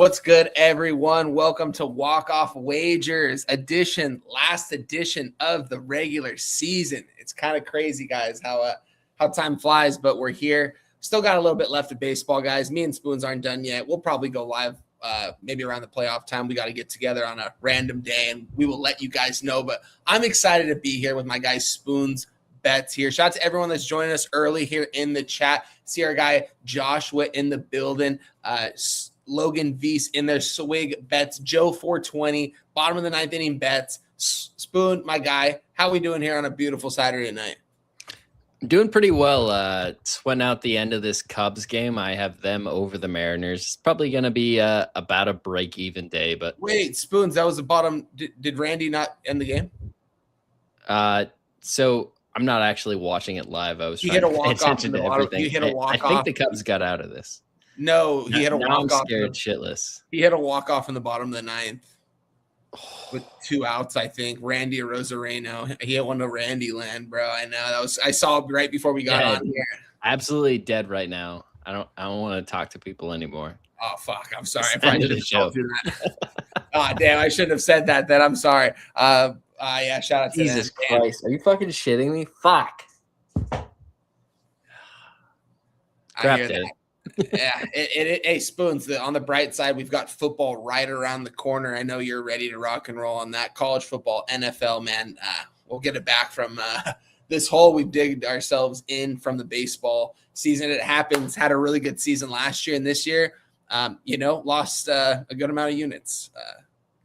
What's good, everyone? Welcome to Walk-Off Wagers edition, last edition of the regular season. It's kind of crazy, guys, how time flies, but we're here. Still got a little bit left of baseball, guys. Me and Spoons aren't done yet. We'll probably go live maybe around the playoff time. We got to get together on a random day, and we will let you guys know. But I'm excited to be here with my guy Spoons Bets here. Shout out to everyone that's joining us early here in the chat. See our guy Joshua in the building. Logan Veese in their Swig Bets. Joe 420, bottom of the ninth inning bets. Spoon, my guy, how we doing here on a beautiful Saturday night? Doing pretty well. Sweating out the end of this Cubs game. I have them over the Mariners. It's probably going to be about a break-even day. But wait, Spoons, that was the bottom. Did Randy not end the game? So I'm not actually watching it live. I was He trying hit a to pay walk-off attention to everything. He hit a walk-off. I think the Cubs got out of this. No, he hit a walk-off. I'm scared shitless. He hit a walk-off in the bottom of the ninth with 2 outs, I think. Randy Arozareno. He hit one to Randy land, bro. I know. I saw it right before we got on here. Absolutely dead right now. I don't want to talk to people anymore. Oh, fuck. I'm sorry. I probably should have told you that. Oh, damn. I shouldn't have said that. Then I'm sorry. Yeah, shout out to Jesus Christ. Are you fucking shitting me? Fuck. Crap day. Yeah, hey, Spoons, on the bright side, we've got football right around the corner. I know you're ready to rock and roll on that. College football, NFL, man. We'll get it back from this hole we've digged ourselves in from the baseball season. It happens. Had a really good season last year, and this year, lost a good amount of units.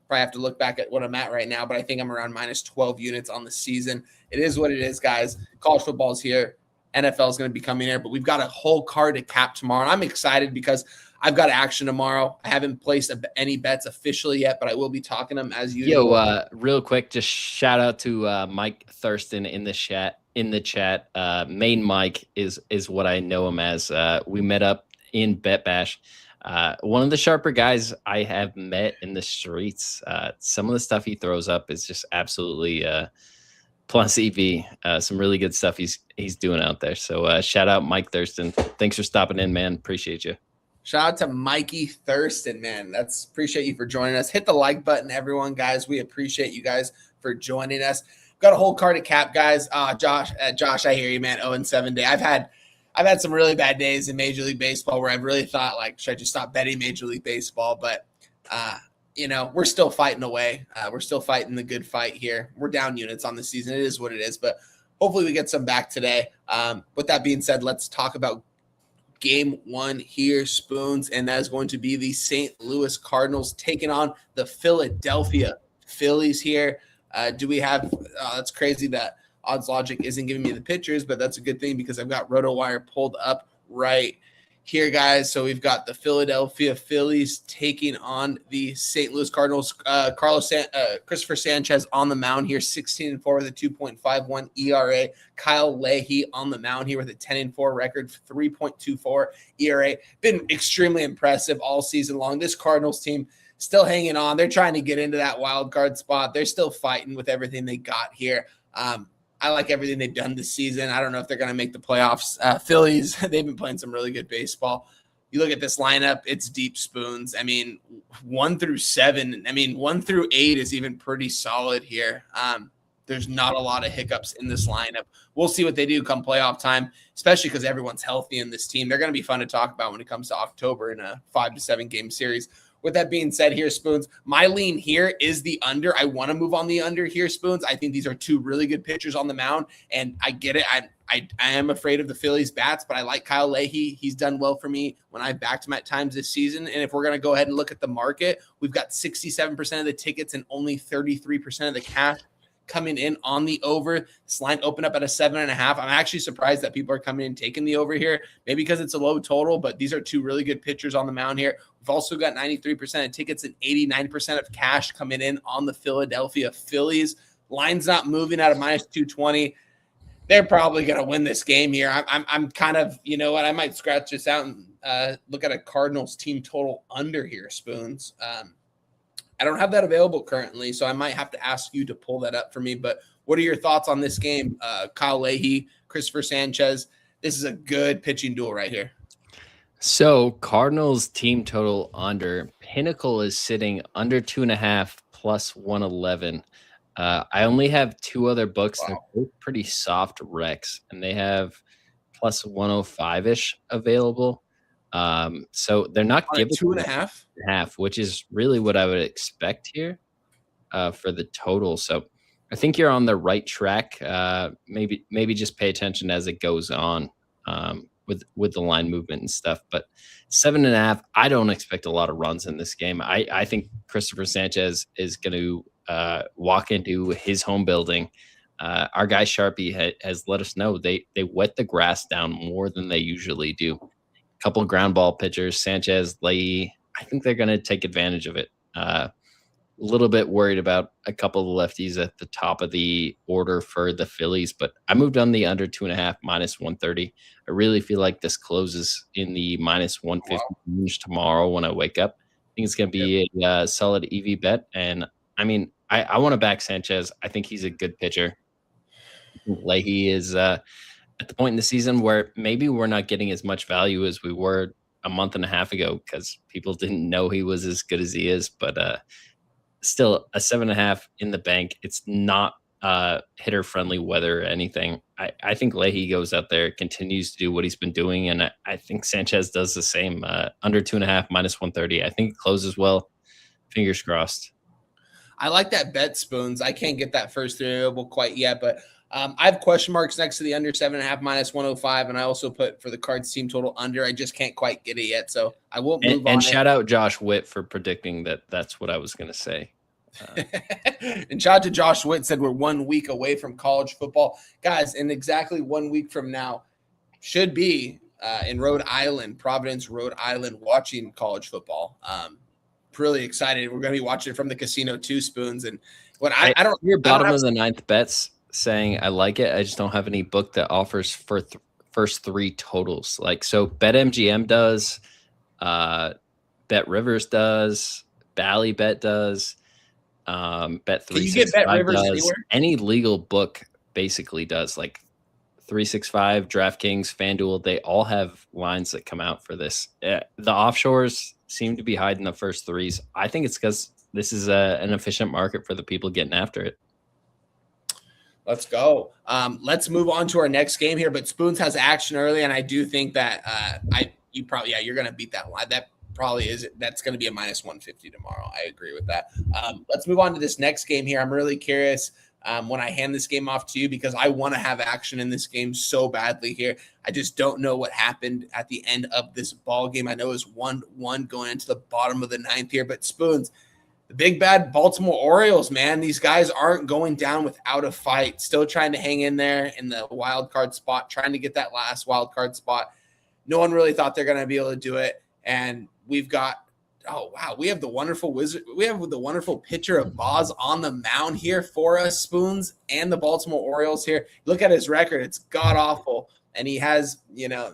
Probably have to look back at what I'm at right now, but I think I'm around minus 12 units on the season. It is what it is, guys. College football's here. NFL is going to be coming here, but we've got a whole card to cap tomorrow. I'm excited because I've got action tomorrow. I haven't placed any bets officially yet, but I will be talking them as usual. Yo, real quick, just shout out to Mike Thurston in the chat. Main Mike is what I know him as. We met up in Bet Bash. One of the sharper guys I have met in the streets. Some of the stuff he throws up is just absolutely plus EV. Some really good stuff he's doing out there. So shout out Mike Thurston. Thanks for stopping in, man. Appreciate you. Shout out to Mikey Thurston, man. Appreciate you for joining us. Hit the like button, everyone, guys. We appreciate you guys for joining us. Got a whole card to cap, guys. Josh, I hear you, man. 0-7 day. I've had some really bad days in Major League Baseball where I've really thought, like, should I just stop betting Major League Baseball? But we're still fighting away. We're still fighting the good fight here. We're down units on the season. It is what it is, but hopefully we get some back today. With that being said, let's talk about game one here, Spoons, and that is going to be the St. Louis Cardinals taking on the Philadelphia Phillies here. Do we have that's crazy that Odds Logic isn't giving me the pictures, but that's a good thing because I've got RotoWire pulled up right here, guys. So we've got the Philadelphia Phillies taking on the St. Louis Cardinals. Christopher Sanchez on the mound here, 16-4 with a 2.51 ERA. Kyle Leahy on the mound here with a 10-4 record, 3.24 ERA. Been extremely impressive all season long. This Cardinals team still hanging on. They're trying to get into that wild card spot. They're still fighting with everything they got here. I like everything they've done this season. I don't know if they're going to make the playoffs. Phillies, they've been playing some really good baseball. You look at this lineup, it's deep, Spoons. I mean, 1 through 7. I mean, 1 through 8 is even pretty solid here. There's not a lot of hiccups in this lineup. We'll see what they do come playoff time, especially because everyone's healthy in this team. They're going to be fun to talk about when it comes to October in a 5 to 7 game series. With that being said here, Spoons, my lean here is the under. I want to move on the under here, Spoons. I think these are two really good pitchers on the mound, and I get it. I am afraid of the Phillies bats, but I like Kyle Leahy. He's done well for me when I backed him at times this season. And if we're going to go ahead and look at the market, we've got 67% of the tickets and only 33% of the cash coming in on the over. This line opened up at a 7.5. I'm actually surprised that people are coming in taking the over here, maybe because it's a low total, but these are two really good pitchers on the mound here. We've also got 93% of tickets and 89% of cash coming in on the Philadelphia Phillies. Line's not moving out of minus 220. They're probably going to win this game here. I'm kind of, you know what, I might scratch this out and look at a Cardinals team total under here, Spoons. I don't have that available currently, so I might have to ask you to pull that up for me. But what are your thoughts on this game? Kyle Leahy, Christopher Sanchez. This is a good pitching duel right here. So Cardinals team total under Pinnacle is sitting under 2.5 plus 111. I only have two other books. Wow. They're both pretty soft recs, and they have plus 105 ish available. So they're not On a giving 2.5 half, which is really what I would expect here for the total. So I think you're on the right track. Maybe just pay attention as it goes on with the line movement and stuff. But 7.5, I don't expect a lot of runs in this game. I think Christopher Sanchez is going to walk into his home building. Our guy Sharpie has let us know they wet the grass down more than they usually do. A couple of ground ball pitchers, Sanchez, Leahy. I think they're going to take advantage of it. A little bit worried about a couple of lefties at the top of the order for the Phillies, but I moved on the under 2.5 minus 130. I really feel like this closes in the minus 150 range tomorrow when I wake up. I think it's going to be a solid EV bet. And I mean, I want to back Sanchez. I think he's a good pitcher. Leahy is at the point in the season where maybe we're not getting as much value as we were a month and a half ago because people didn't know he was as good as he is. But still, a 7.5 in the bank. It's not hitter friendly weather or anything. I think Leahy goes out there, continues to do what he's been doing, and I think Sanchez does the same. Under 2.5 minus 130. I think it closes well. Fingers crossed. I like that bet, Spoons. I can't get that first variable quite yet, but I have question marks next to the under 7.5 minus 105, and I also put for the Cards team total under. I just can't quite get it yet, so I won't move on. And shout out Josh Witt for predicting that's what I was going to say. And shout out to Josh Witt, said we're 1 week away from college football. Guys, in exactly 1 week from now, should be in Rhode Island, Providence, Rhode Island, watching college football. Really excited. We're going to be watching it from the casino too, Spoons. And what I don't hear bottom of the ninth bets saying I like it. I just don't have any book that offers for first three totals. Like, so BetMGM does, Bet Rivers does, Ballybet does, Bet365 Can you get Bet Rivers does. anywhere? Any legal book basically does. Like 365, DraftKings, FanDuel, they all have lines that come out for this. The offshores seem to be hiding the first threes. I think it's because this is an efficient market for the people getting after it. Let's go. Let's move on to our next game here. But Spoons has action early, and I do think that you're going to beat that line. That probably is. That's going to be a minus 150 tomorrow. I agree with that. Let's move on to this next game here. I'm really curious when I hand this game off to you because I want to have action in this game so badly here. I just don't know what happened at the end of this ball game. I know it's 1-1 going into the bottom of the ninth here, but Spoons, the big bad Baltimore Orioles, man, these guys aren't going down without a fight. Still trying to hang in there in the wild card spot, trying to get that last wild card spot. No one really thought they're going to be able to do it. And we've got, we have the wonderful pitcher of Boz on the mound here for us, Spoons, and the Baltimore Orioles here. Look at his record. It's god-awful. And he has,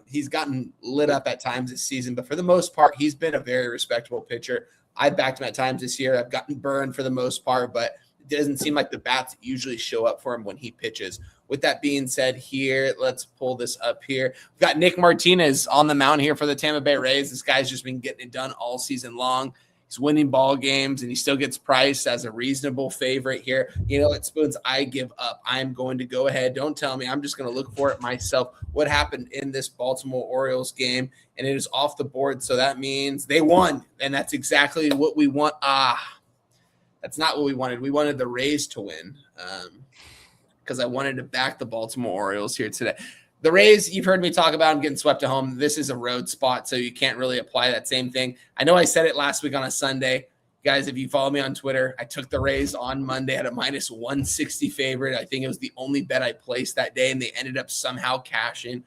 he's gotten lit up at times this season. But for the most part, he's been a very respectable pitcher. I've backed him at times this year. I've gotten burned for the most part, but it doesn't seem like the bats usually show up for him when he pitches. With that being said here, let's pull this up here. We've got Nick Martinez on the mound here for the Tampa Bay Rays. This guy's just been getting it done all season long. He's winning ball games, and he still gets priced as a reasonable favorite here. You know what, Spoons? I give up. I'm going to go ahead. Don't tell me. I'm just going to look for it myself. What happened in this Baltimore Orioles game, and it is off the board, so that means they won, and that's exactly what we want. That's not what we wanted. We wanted the Rays to win because I wanted to back the Baltimore Orioles here today. The Rays, you've heard me talk about them getting swept at home. This is a road spot, so you can't really apply that same thing. I know I said it last week on a Sunday. Guys, if you follow me on Twitter, I took the Rays on Monday at a minus 160 favorite. I think it was the only bet I placed that day, and they ended up somehow cashing.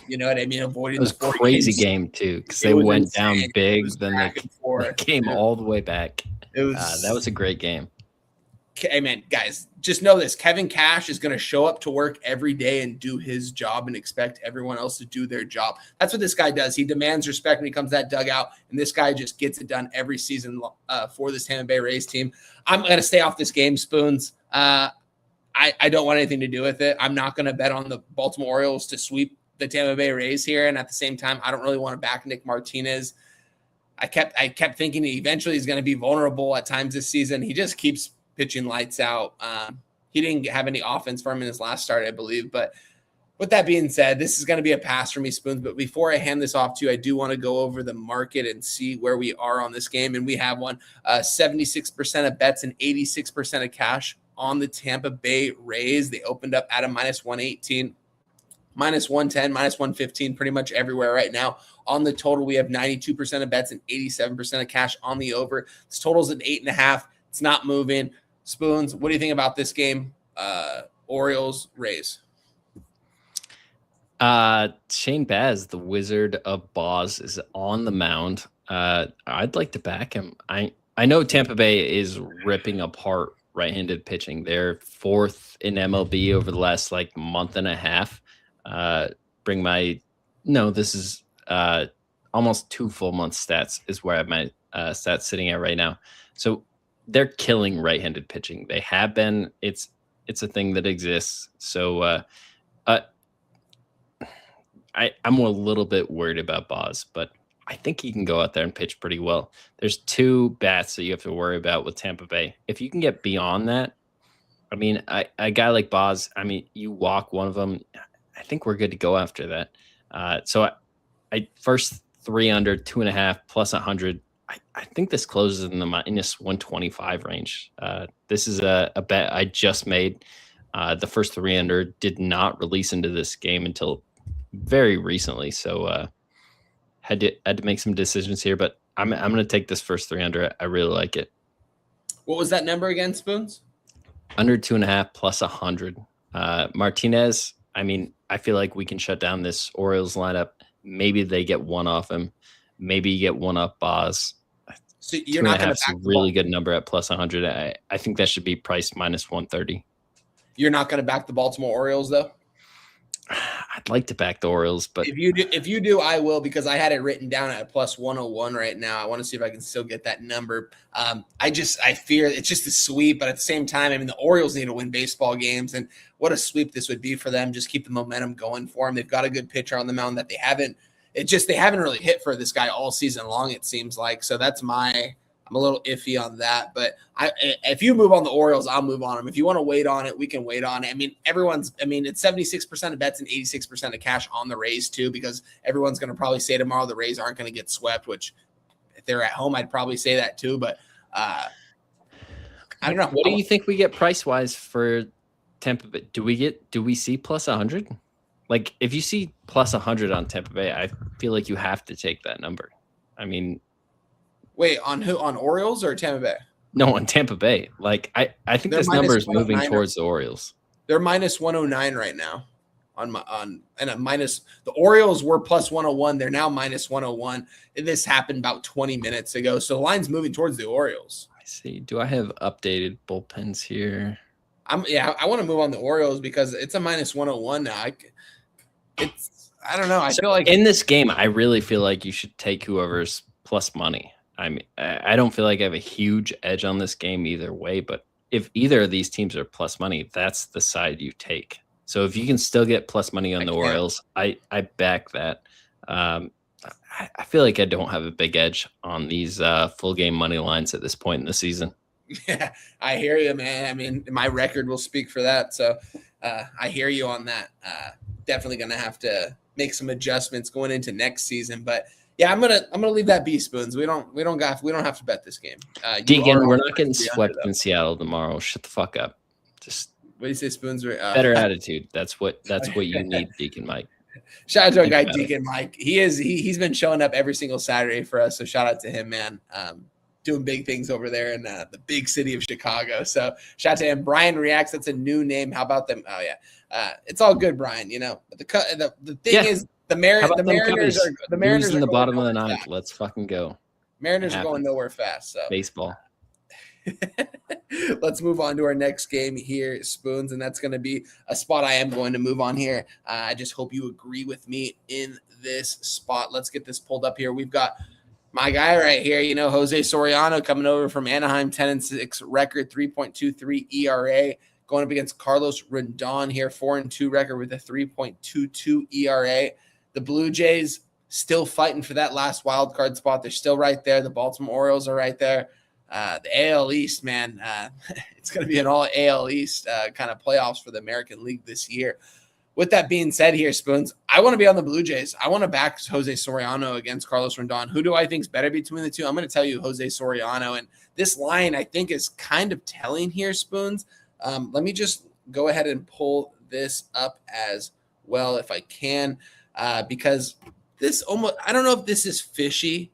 You know what I mean? Avoiding it was the a crazy game, too, because they went insane. Down big, then they came all the way back. That was a great game. Hey, man, guys, just know this. Kevin Cash is going to show up to work every day and do his job and expect everyone else to do their job. That's what this guy does. He demands respect when he comes to that dugout, and this guy just gets it done every season for this Tampa Bay Rays team. I'm going to stay off this game, Spoons. I don't want anything to do with it. I'm not going to bet on the Baltimore Orioles to sweep the Tampa Bay Rays here, and at the same time, I don't really want to back Nick Martinez. I kept thinking eventually he's going to be vulnerable at times this season. He just keeps pitching lights out. He didn't have any offense for him in his last start, I believe. But with that being said, this is going to be a pass for me, Spoons. But before I hand this off to you, I do want to go over the market and see where we are on this game. And we have 76% of bets and 86% of cash on the Tampa Bay Rays. They opened up at a -118. -110, -115, pretty much everywhere right now. On the total, we have 92% of bets and 87% of cash on the over. This total's at 8.5. It's not moving. Spoons, what do you think about this game? Orioles, Rays. Shane Baz, the Wizard of Boz, is on the mound. I'd like to back him. I know Tampa Bay is ripping apart right-handed pitching. They're 4th in MLB over the last month and a half. This is almost 2 full month stats is where I have my stats sitting at right now. So they're killing right-handed pitching. They have been. It's a thing that exists. So I'm a little bit worried about Boz, but I think he can go out there and pitch pretty well. There's 2 bats that you have to worry about with Tampa Bay. If you can get beyond that, I mean, a guy like Boz, I mean, you walk one of them, I think we're good to go after that. So I first 3 under 2.5 plus 100. I think this closes in the -125 range. This is a bet I just made. The first 3 under did not release into this game until very recently. So had to make some decisions here, but I'm going to take this first 3 under. I really like it. What was that number again, Spoons? Under 2.5 plus 100. Martinez, I mean, I feel like we can shut down this Orioles lineup. Maybe they get one off him. Maybe you get one off Boz. So you're not going to back a really good number at plus 100. I think that should be priced -130. You're not going to back the Baltimore Orioles, though? I'd like to back the Orioles, but if you do, I will, because I had it written down at plus 101 right now. I want to see if I can still get that number. I fear it's just a sweep, but at the same time, I mean, the Orioles need to win baseball games, and what a sweep this would be for them. Just keep the momentum going for them. They've got a good pitcher on the mound that they haven't really hit for this guy all season long, it seems like. So I'm a little iffy on that, but if you move on the Orioles, I'll move on them. If you want to wait on it, we can wait on it. I mean, it's 76% of bets and 86% of cash on the Rays too, because everyone's going to probably say tomorrow the Rays aren't going to get swept, which if they're at home, I'd probably say that too. But I don't know. What do you think we get price wise for Tampa Bay? Do we see plus 100? Like if you see plus 100 on Tampa Bay, I feel like you have to take that number. I mean, wait, on who? On Orioles or Tampa Bay? No, on Tampa Bay. Like I think this number is moving towards the Orioles. They're -109 right now. The Orioles were plus 101. They're now -101. This happened about 20 minutes ago. So the line's moving towards the Orioles. I see. Do I have updated bullpens here? I want to move on the Orioles because it's a -101 now. I don't know. I feel like in this game, I really feel like you should take whoever's plus money. I mean, I don't feel like I have a huge edge on this game either way, but if either of these teams are plus money, that's the side you take. So if you can still get plus money on the Orioles, I back that. I feel like I don't have a big edge on these full game money lines at this point in the season. Yeah, I hear you, man. I mean, my record will speak for that. So I hear you on that. Definitely going to have to make some adjustments going into next season, but yeah, I'm gonna leave that be, Spoons. We don't have to bet this game. Deacon, we're not getting swept in Seattle tomorrow. Shut the fuck up. Just what do you say, Spoons? Better attitude. That's what you need, Deacon Mike. Shout out to our guy Deacon Mike. He's been showing up every single Saturday for us. So shout out to him, man. Doing big things over there in the big city of Chicago. So shout out to him. Brian Reacts. That's a new name. How about them? Oh yeah, it's all good, Brian. You know, but the thing is. The Mariners are in the bottom of the ninth. Let's fucking go. Mariners are going nowhere fast. So baseball. Let's move on to our next game here, Spoons, and that's going to be a spot I am going to move on here. I just hope you agree with me in this spot. Let's get this pulled up here. We've got my guy right here, Jose Soriano coming over from Anaheim, 10-6 record, 3.23 ERA, going up against Carlos Rendon here, 4-2 record with a 3.22 ERA. The Blue Jays, still fighting for that last wild card spot. They're still right there. The Baltimore Orioles are right there. The AL East, man, it's going to be an all AL East kind of playoffs for the American League this year. With that being said here, Spoons, I want to be on the Blue Jays. I want to back Jose Soriano against Carlos Rendon. Who do I think is better between the two? I'm going to tell you Jose Soriano. And this line, I think, is kind of telling here, Spoons. Let me just go ahead and pull this up as well if I can, because this almost – I don't know if this is fishy,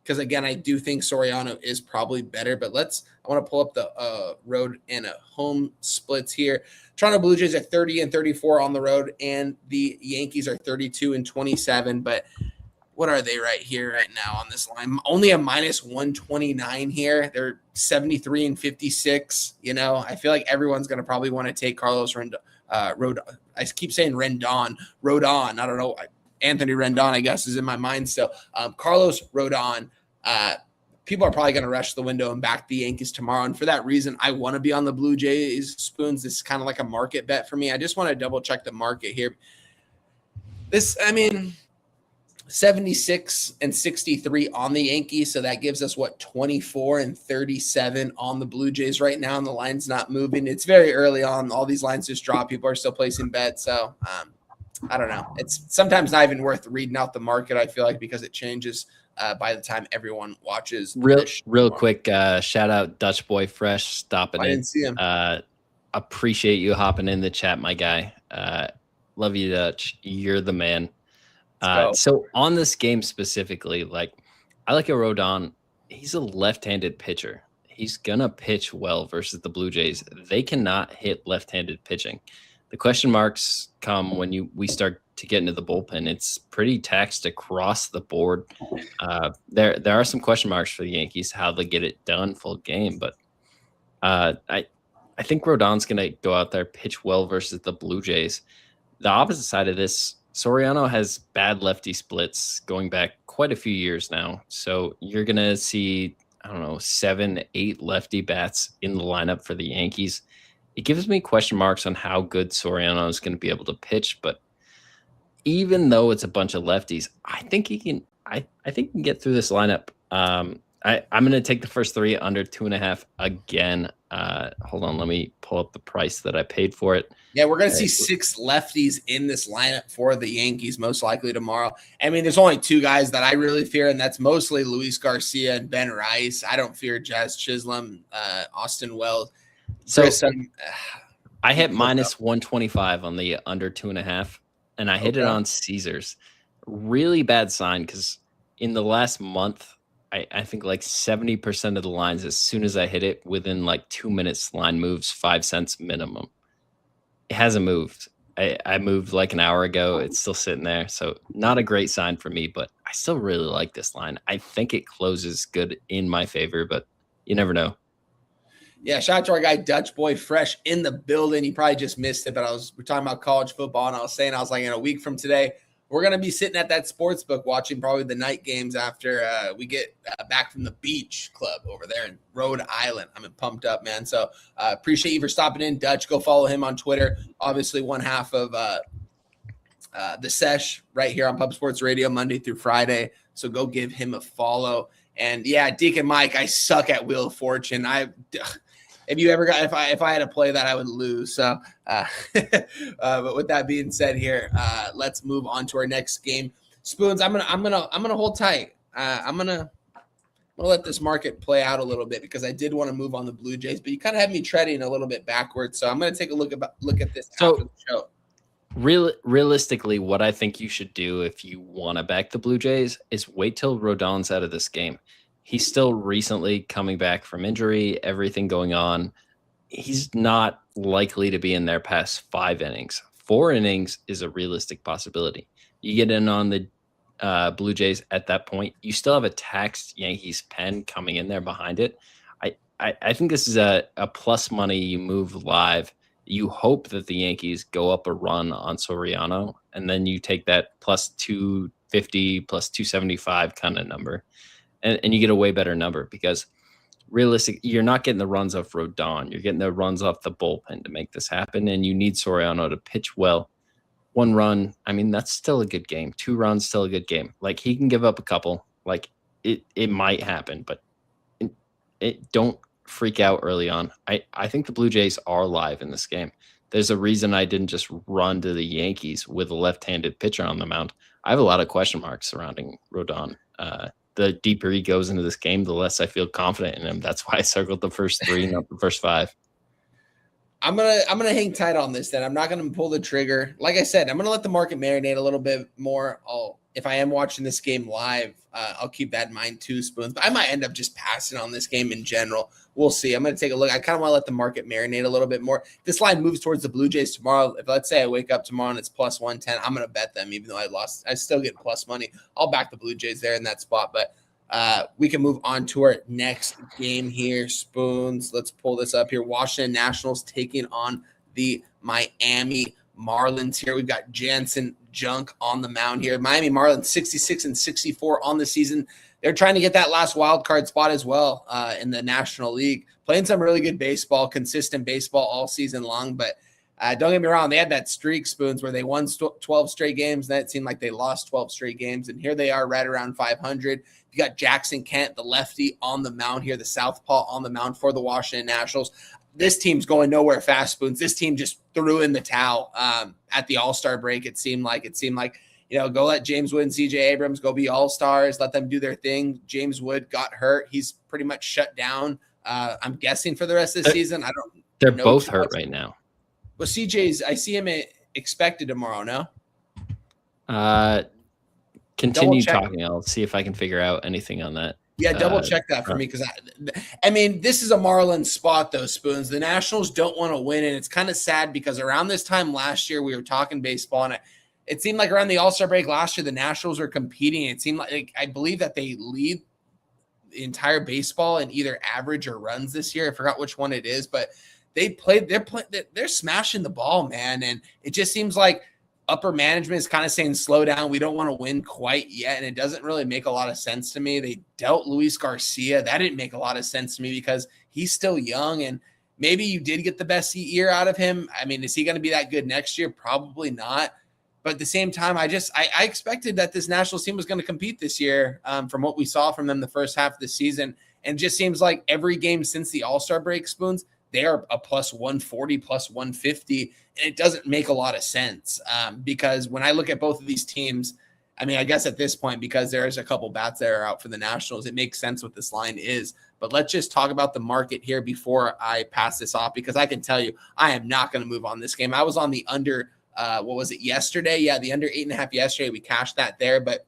because, again, I do think Soriano is probably better. But I want to pull up the road and home splits here. Toronto Blue Jays are 30 and 34 on the road, and the Yankees are 32 and 27. But what are they right here right now on this line? Only a minus 129 here. They're 73 and 56. I feel like everyone's going to probably want to take Carlos Rodon. I keep saying Rodon. I don't know. Anthony Rendon, I guess, is in my mind still. Carlos Rodon. People are probably going to rush the window and back the Yankees tomorrow. And for that reason, I want to be on the Blue Jays, Spoons. This is kind of like a market bet for me. I just want to double check the market here. 76 and 63 on the Yankees. So that gives us 24 and 37 on the Blue Jays right now. And the line's not moving. It's very early on. All these lines just drop. People are still placing bets. So I don't know. It's sometimes not even worth reading out the market, I feel like, because it changes by the time everyone watches. Real quick, shout out Dutch Boy Fresh stopping in. I didn't see him. Appreciate you hopping in the chat, my guy. Love you, Dutch. You're the man. So on this game specifically, I like a Rodon. He's a left-handed pitcher. He's gonna pitch well versus the Blue Jays. They cannot hit left-handed pitching. The question marks come when we start to get into the bullpen. It's pretty taxed across the board. There are some question marks for the Yankees, how they get it done full game. But I think Rodon's going to go out there, pitch well versus the Blue Jays. The opposite side of this, Soriano has bad lefty splits going back quite a few years now. So you're going to see, 7, 8 lefty bats in the lineup for the Yankees. It gives me question marks on how good Soriano is going to be able to pitch, but even though it's a bunch of lefties, I think he can. I think he can get through this lineup. I'm going to take the first 3 under 2.5 again. Hold on, let me pull up the price that I paid for it. Yeah, we're going to see 6 lefties in this lineup for the Yankees most likely tomorrow. I mean, there's only 2 guys that I really fear, and that's mostly Luis Garcia and Ben Rice. I don't fear Jazz Chisholm, Austin Wells. So I hit minus 125 on the under 2.5, and I hit it on Caesars. Really bad sign because in the last month, I think 70% of the lines, as soon as I hit it, within 2 minutes, line moves 5 cents minimum. It hasn't moved. I moved an hour ago. It's still sitting there. So not a great sign for me, but I still really like this line. I think it closes good in my favor, but you never know. Yeah, shout out to our guy Dutch Boy Fresh in the building. You probably just missed it, but we're talking about college football, and I was in a week from today, we're going to be sitting at that sports book watching probably the night games after we get back from the beach club over there in Rhode Island. I'm pumped up, man. So appreciate you for stopping in, Dutch. Go follow him on Twitter. Obviously, one half of the sesh right here on Pub Sports Radio Monday through Friday. So go give him a follow. And yeah, Deacon Mike, I suck at Wheel of Fortune. If I had to play that, I would lose. So, but with that being said, here, let's move on to our next game. Spoons, I'm gonna hold tight. I'm gonna let this market play out a little bit because I did want to move on the Blue Jays, but you kind of had me treading a little bit backwards. So I'm gonna take a look at this after the show. Realistically, what I think you should do if you want to back the Blue Jays is wait till Rodon's out of this game. He's still recently coming back from injury, everything going on. He's not likely to be in there past 5 innings. 4 innings is a realistic possibility. You get in on the Blue Jays at that point. You still have a taxed Yankees pen coming in there behind it. I think this is a plus money you move live. You hope that the Yankees go up a run on Soriano, and then you take that plus 250, plus 275 kind of number. And you get a way better number because you're not getting the runs off Rodon. You're getting the runs off the bullpen to make this happen, and you need Soriano to pitch well. 1 run. I mean, that's still a good game. 2 runs, still a good game. Like, he can give up a couple. Like, it might happen, but don't freak out early on. I think the Blue Jays are live in this game. There's a reason I didn't just run to the Yankees with a left-handed pitcher on the mound. I have a lot of question marks surrounding Rodon. The deeper he goes into this game, the less I feel confident in him. That's why I circled the first 3, not the first 5. I'm gonna hang tight on this. Then I'm not gonna pull the trigger. Like I said, I'm gonna let the market marinate a little bit more. If I am watching this game live, I'll keep that in mind too, Spoons. But I might end up just passing on this game in general. We'll see. I'm gonna take a look. I kind of want to let the market marinate a little bit more. If this line moves towards the Blue Jays tomorrow, if let's say I wake up tomorrow and it's plus 110, I'm gonna bet them. Even though I lost, I still get plus money. I'll back the Blue Jays there in that spot, but. We can move on to our next game here, Spoons. Let's pull this up here. Washington Nationals taking on the Miami Marlins here. We've got Jansen Junk on the mound here. Miami Marlins 66-64 on the season. They're trying to get that last wild card spot as well in the National League. Playing some really good baseball, consistent baseball all season long, but don't get me wrong, they had that streak, Spoons, where they won 12 straight games. Then it seemed like they lost 12 straight games, and here they are right around 500. You got Jackson Kent, the lefty, on the mound here, the southpaw on the mound for the Washington Nationals. This team's going nowhere fast, Spoons. This team just threw in the towel at the All-Star break. It seemed like, go let James Wood and CJ Abrams go be All-Stars, let them do their thing. James Wood got hurt. He's pretty much shut down, I'm guessing, for the rest of the season. They're both hurt right now. Well, CJ's, I see him expected tomorrow, no? Continue talking. I'll see if I can figure out anything on that. Yeah, double check that for me, because I mean, this is a Marlins spot, though, Spoons. The Nationals don't want to win, and it's kind of sad because around this time last year, we were talking baseball, and it seemed like around the All-Star break last year, the Nationals were competing. It seemed like I believe that they lead the entire baseball in either average or runs this year. I forgot which one it is, but they're smashing the ball, man. And it just seems like upper management is kind of saying, slow down. We don't want to win quite yet. And it doesn't really make a lot of sense to me. They dealt Luis Garcia. That didn't make a lot of sense to me because he's still young. And maybe you did get the best year out of him. I mean, is he going to be that good next year? Probably not. But at the same time, I expected that this Nationals team was going to compete this year from what we saw from them the first half of the season. And it just seems like every game since the All-Star break, Spoons, they are a plus 140, plus 150, and it doesn't make a lot of sense because when I look at both of these teams, I mean, I guess at this point, because there's a couple bats that are out for the Nationals, it makes sense what this line is. But let's just talk about the market here before I pass this off, because I can tell you I am not going to move on this game. I was on the under, what was it, yesterday? Yeah, the under 8.5 yesterday. We cashed that there, but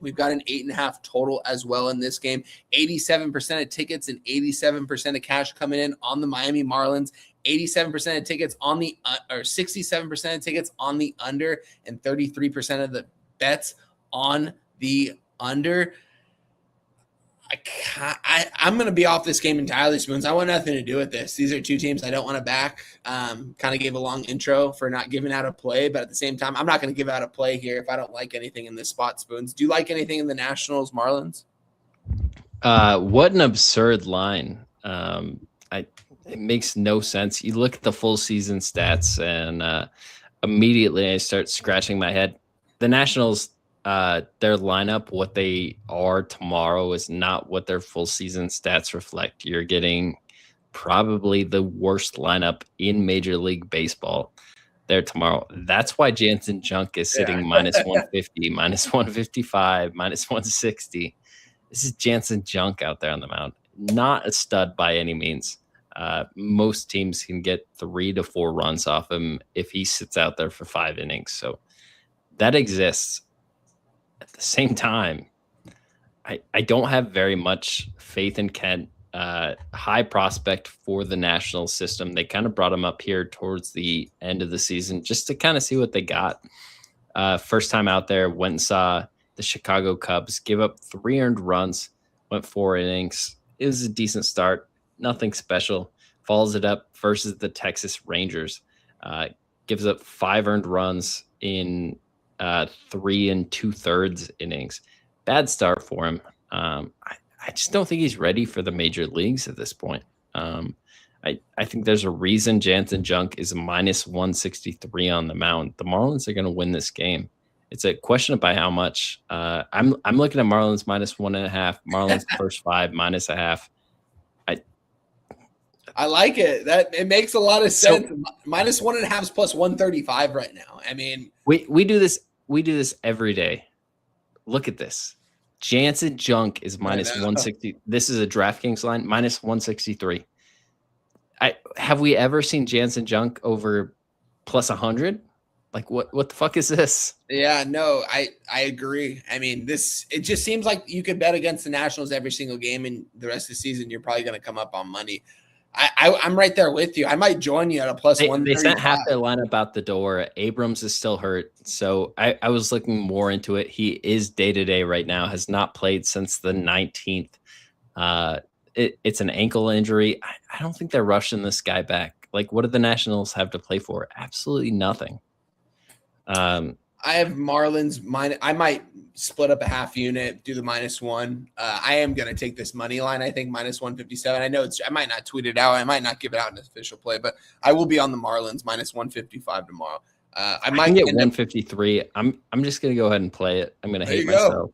we've got an 8.5 total as well in this game. 87% of tickets and 87% of cash coming in on the Miami Marlins. 87% of tickets on the or 67% of tickets on the under, and 33% of the bets on the under. I'm going to be off this game entirely, Spoons. I want nothing to do with this. These are two teams I don't want to back. Kind of gave a long intro for not giving out a play, but at the same time, I'm not going to give out a play here if I don't like anything in this spot, Spoons. Do you like anything in the Nationals, Marlins? What an absurd line. It makes no sense. You look at the full season stats, and immediately I start scratching my head. The Nationals, their lineup, what they are tomorrow, is not what their full season stats reflect. You're getting probably the worst lineup in Major League Baseball there tomorrow. That's why Jansen Junk is sitting minus 150, minus 155, minus 160. This is Jansen Junk out there on the mound. Not a stud by any means. Most teams can get 3 to 4 runs off him if he sits out there for 5 innings. So that exists. At the same time, I don't have very much faith in Kent. High prospect for the national system. They kind of brought him up here towards the end of the season just to kind of see what they got. First time out there, went and saw the Chicago Cubs, give up 3 earned runs, went 4 innings. It was a decent start. Nothing special. Follows it up versus the Texas Rangers. Gives up 5 earned runs in 3 2/3 innings. Bad start for him. I just don't think he's ready for the major leagues at this point. I I think there's a reason Jansen Junk is minus 163 on the mound. The Marlins are going to win this game. It's a question by how much. I'm looking at Marlins minus 1.5. Marlins first 5 minus a half. I like it. That it makes a lot of sense. Minus 1.5 is plus 135 right now. I mean, we do this. We do this every day. Look at this. Jansen Junk is minus 160. This is a DraftKings line, minus 163. Have we ever seen Jansen Junk over plus 100? Like what the fuck is this? Yeah, no, I agree. I mean, it just seems like you could bet against the Nationals every single game, and the rest of the season you're probably going to come up on money. I'm right there with you. I might join you at a plus 135. They sent half their lineup out the door. Abrams is still hurt, so I was looking more into it. He is day-to-day right now, has not played since the 19th. It's an ankle injury. I don't think they're rushing this guy back. Like, what do the Nationals have to play for? Absolutely nothing. I have Marlins minus. I might split up a half unit, do the -1. I am going to take this money line. I think minus 157. I know I might not tweet it out. I might not give it out in an official play, but I will be on the Marlins minus 155 tomorrow. I might get 153. I'm just going to go ahead and play it. I'm going to hate myself.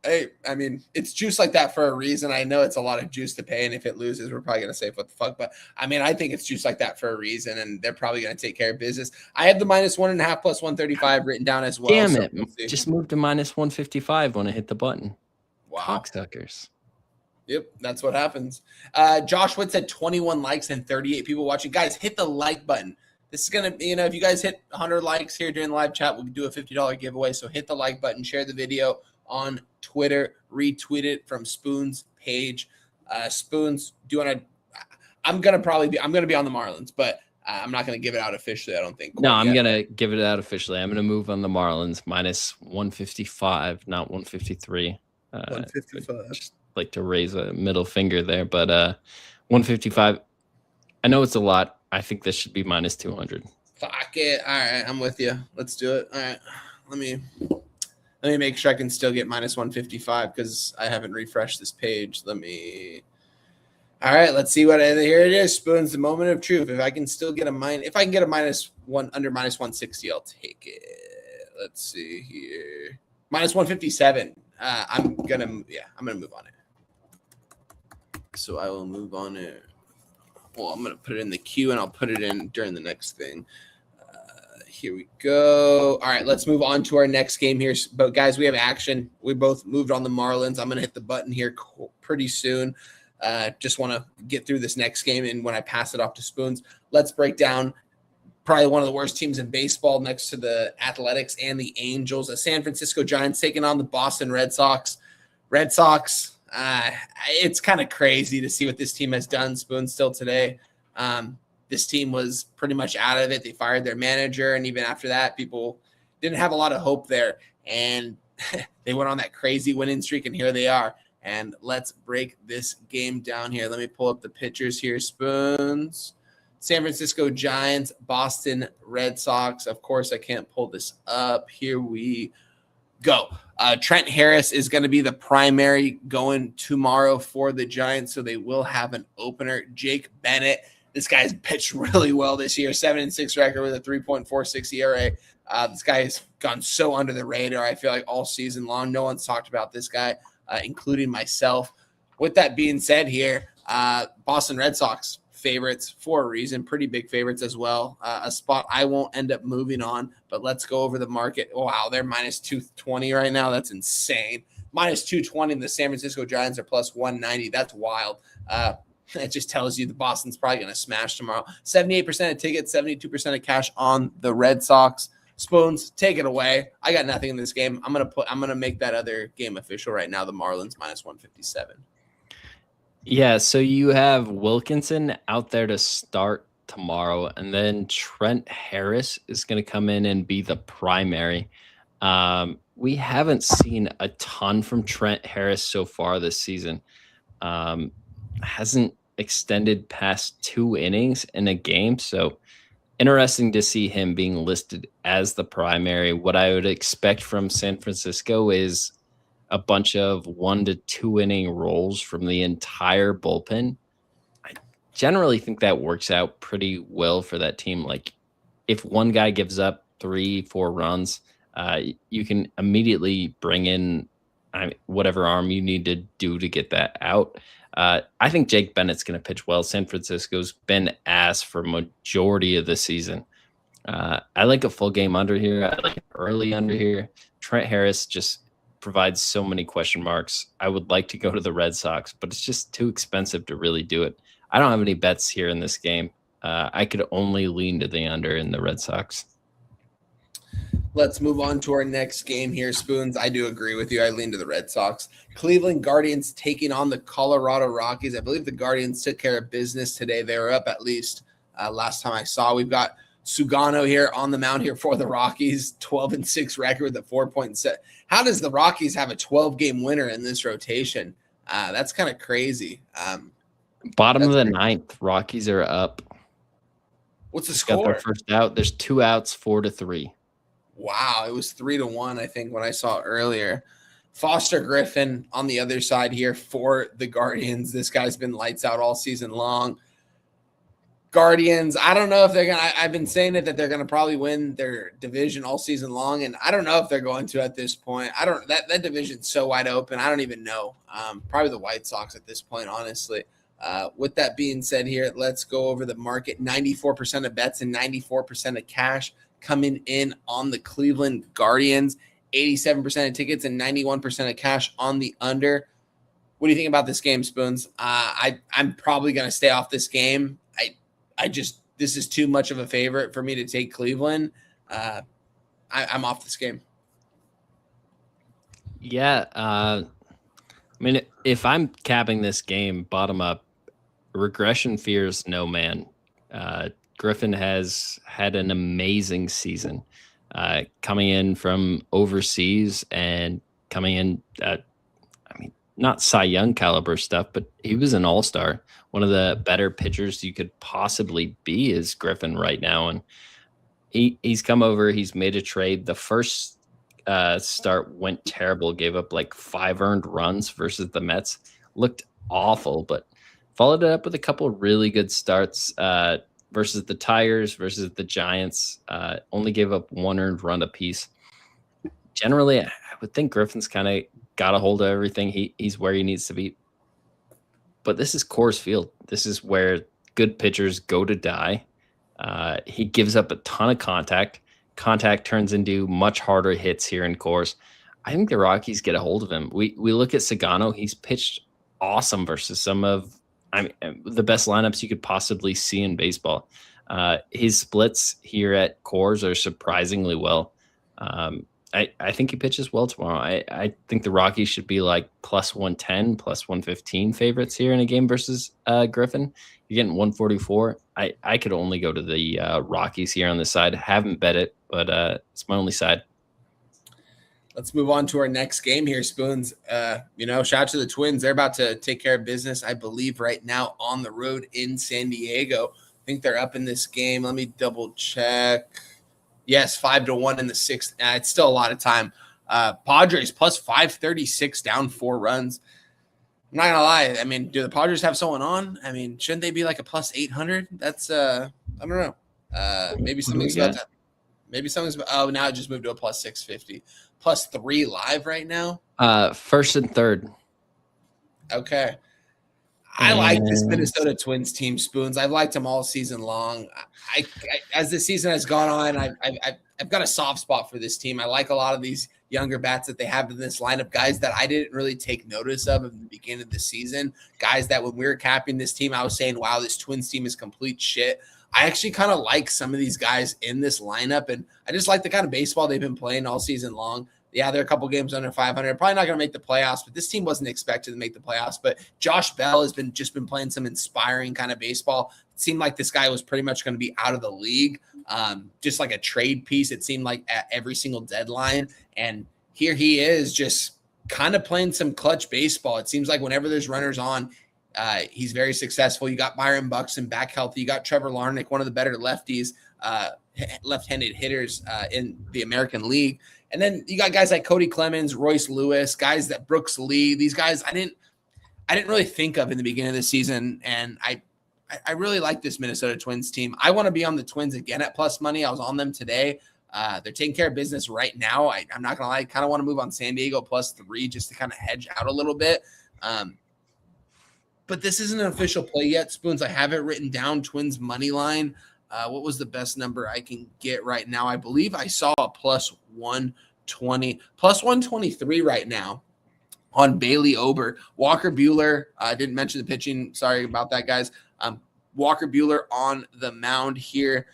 Hey, I mean, it's juice like that for a reason. I know it's a lot of juice to pay, and if it loses, we're probably going to say, what the fuck? But, I mean, I think it's juice like that for a reason, and they're probably going to take care of business. I have the minus 1.5 plus 135 written down as well. Damn it. Just moved to minus 155 when I hit the button. Wow. Cocksuckers. Yep, that's what happens. Josh Wood said 21 likes and 38 people watching. Guys, hit the like button. This is going to, if you guys hit 100 likes here during the live chat, we'll do a $50 giveaway. So hit the like button, share the video on Twitter, retweet it from Spoon's page. Spoons, I'm going to be on the Marlins, but I'm not going to give it out officially, I don't think. No, I'm going to give it out officially. I'm going to move on the Marlins minus 155, not 153. 155. Just like to raise a middle finger there, but 155. I know it's a lot. I think this should be minus 200. Fuck it. All right, I'm with you. Let's do it. All right. Let me make sure I can still get minus 155 because I haven't refreshed this page. All right, let's see here it is. Spoons, the moment of truth. If I can get a minus one under minus 160, I'll take it. Let's see here. Minus 157. I'm gonna move on it. So I will move on it. Well, I'm gonna put it in the queue and I'll put it in during the next thing. Here we go. All right, let's move on to our next game here. But, guys, we have action. We both moved on the Marlins. I'm going to hit the button here pretty soon. Just want to get through this next game, and when I pass it off to Spoons, let's break down probably one of the worst teams in baseball next to the Athletics and the Angels. The San Francisco Giants taking on the Boston Red Sox. Red Sox, it's kind of crazy to see what this team has done, Spoons, still today. This team was pretty much out of it. They fired their manager, and even after that, people didn't have a lot of hope there. And they went on that crazy winning streak, and here they are. And let's break this game down here. Let me pull up the pictures here, Spoons. San Francisco Giants, Boston Red Sox. Of course, I can't pull this up. Here we go. Trent Harris is going to be the primary going tomorrow for the Giants, so they will have an opener. Jake Bennett. This guy's pitched really well this year, 7-6 record with a 3.46 ERA. This guy has gone so under the radar, I feel like, all season long. No one's talked about this guy, including myself. With that being said here, Boston Red Sox favorites for a reason, pretty big favorites as well. A spot I won't end up moving on, but let's go over the market. Wow, they're minus 220 right now. That's insane. Minus 220, and the San Francisco Giants are plus 190. That's wild. It just tells you the Boston's probably going to smash tomorrow. 78% of tickets, 72% of cash on the Red Sox. Spoons, take it away. I got nothing in this game. I'm gonna make that other game official right now. The Marlins minus 157. Yeah, so you have Wilkinson out there to start tomorrow, and then Trent Harris is going to come in and be the primary. We haven't seen a ton from Trent Harris so far this season. Hasn't extended past 2 innings in a game, so interesting to see him being listed as the primary. What I would expect from San Francisco is a bunch of 1 to 2 inning rolls from the entire bullpen. generally think that works out pretty well for that team. Like if one guy gives up 3-4 runs, you can immediately bring in whatever arm you need to do to get that out. I think Jake Bennett's going to pitch well. San Francisco's been ass for majority of the season. I like a full game under here. I like an early under here. Trent Harris just provides so many question marks. I would like to go to the Red Sox, but it's just too expensive to really do it. I don't have any bets here in this game. I could only lean to the under in the Red Sox. Let's move on to our next game here, Spoons. I do agree with you. I lean to the Red Sox. Cleveland Guardians taking on the Colorado Rockies. I believe the Guardians took care of business today. They were up at least last time I saw. We've got Sugano here on the mound here for the Rockies, 12-6 record with a 4.7. How does the Rockies have a 12-game winner in this rotation? That's kind of crazy. Bottom of the ninth, Rockies are up. What's the Just score? got their first out. There's 2 outs, 4-3. Wow, it was 3-1, I think, when I saw it earlier. Foster Griffin on the other side here for the Guardians. This guy's been lights out all season long. Guardians, I don't know if they're going to – I've been saying it that they're going to probably win their division all season long, and I don't know if they're going to at this point. I don't – that division's so wide open. I don't even know. Probably the White Sox at this point, honestly. With that being said here, let's go over the market. 94% of bets and 94% of cash coming in on the Cleveland Guardians. 87% of tickets and 91% of cash on the under. What do you think about this game, Spoons? I'm probably going to stay off this game. This is too much of a favorite for me to take Cleveland. I'm off this game. Yeah. I mean, if I'm capping this game bottom up, regression fears no man. Griffin has had an amazing season coming in from overseas and coming in not Cy Young caliber stuff, but he was an all-star. One of the better pitchers you could possibly be is Griffin right now. And he's come over, he's made a trade. The first start went terrible, gave up like 5 earned runs versus the Mets. Looked awful, but followed it up with a couple really good starts versus the Tigers, versus the Giants. Only gave up 1 earned run apiece. Generally, I would think Griffin's kind of got a hold of everything. He's where he needs to be. But this is Coors Field. This is where good pitchers go to die. He gives up a ton of contact. Contact turns into much harder hits here in Coors. I think the Rockies get a hold of him. We look at Sagano. He's pitched awesome versus some of the best lineups you could possibly see in baseball. His splits here at Coors are surprisingly well. I think he pitches well tomorrow. I think the Rockies should be like plus 110, plus 115 favorites here in a game versus Griffin. You're getting 144. I could only go to the Rockies here on this side. Haven't bet it, but it's my only side. Let's move on to our next game here, Spoons. Shout out to the Twins. They're about to take care of business, I believe, right now on the road in San Diego. I think they're up in this game. Let me double check. Yes, 5-1 in the 6th. It's still a lot of time. Padres plus 536 down 4 runs. I'm not gonna lie. I mean, do the Padres have someone on? I mean, shouldn't they be like a plus 800? That's I don't know. Maybe something's about that. Maybe something's about, oh, now it just moved to a plus 650. Plus 3 live right now. First and third. Okay. I like this Minnesota Twins team, Spoons. I've liked them all season long. I as the season has gone on, I've got a soft spot for this team. I like a lot of these younger bats that they have in this lineup, guys that I didn't really take notice of in the beginning of the season, guys that when we were capping this team, I was saying, wow, this Twins team is complete shit. I actually kind of like some of these guys in this lineup, and I just like the kind of baseball they've been playing all season long. Yeah, they're a couple games under 500. Probably not going to make the playoffs, but this team wasn't expected to make the playoffs. But Josh Bell has been playing some inspiring kind of baseball. It seemed like this guy was pretty much going to be out of the league, just like a trade piece. It seemed like at every single deadline. And here he is just kind of playing some clutch baseball. It seems like whenever there's runners on, he's very successful. You got Byron Buxton back healthy. You got Trevor Larnach, one of the better lefties, left-handed hitters in the American League. And then you got guys like Cody Clemens, Royce Lewis, guys that Brooks Lee. These guys I didn't really think of in the beginning of the season, and I I really like this Minnesota Twins team. I want to be on the Twins again at plus money. I was on them today. They're taking care of business right now. I'm not going to lie. I kind of want to move on San Diego +3 just to kind of hedge out a little bit. But this isn't an official play yet, Spoons. I have it written down, Twins money line. What was the best number I can get right now? I believe I saw a +120, +123 right now on Bailey Ober. Walker Buehler, I didn't mention the pitching. Sorry about that, guys. Walker Buehler on the mound here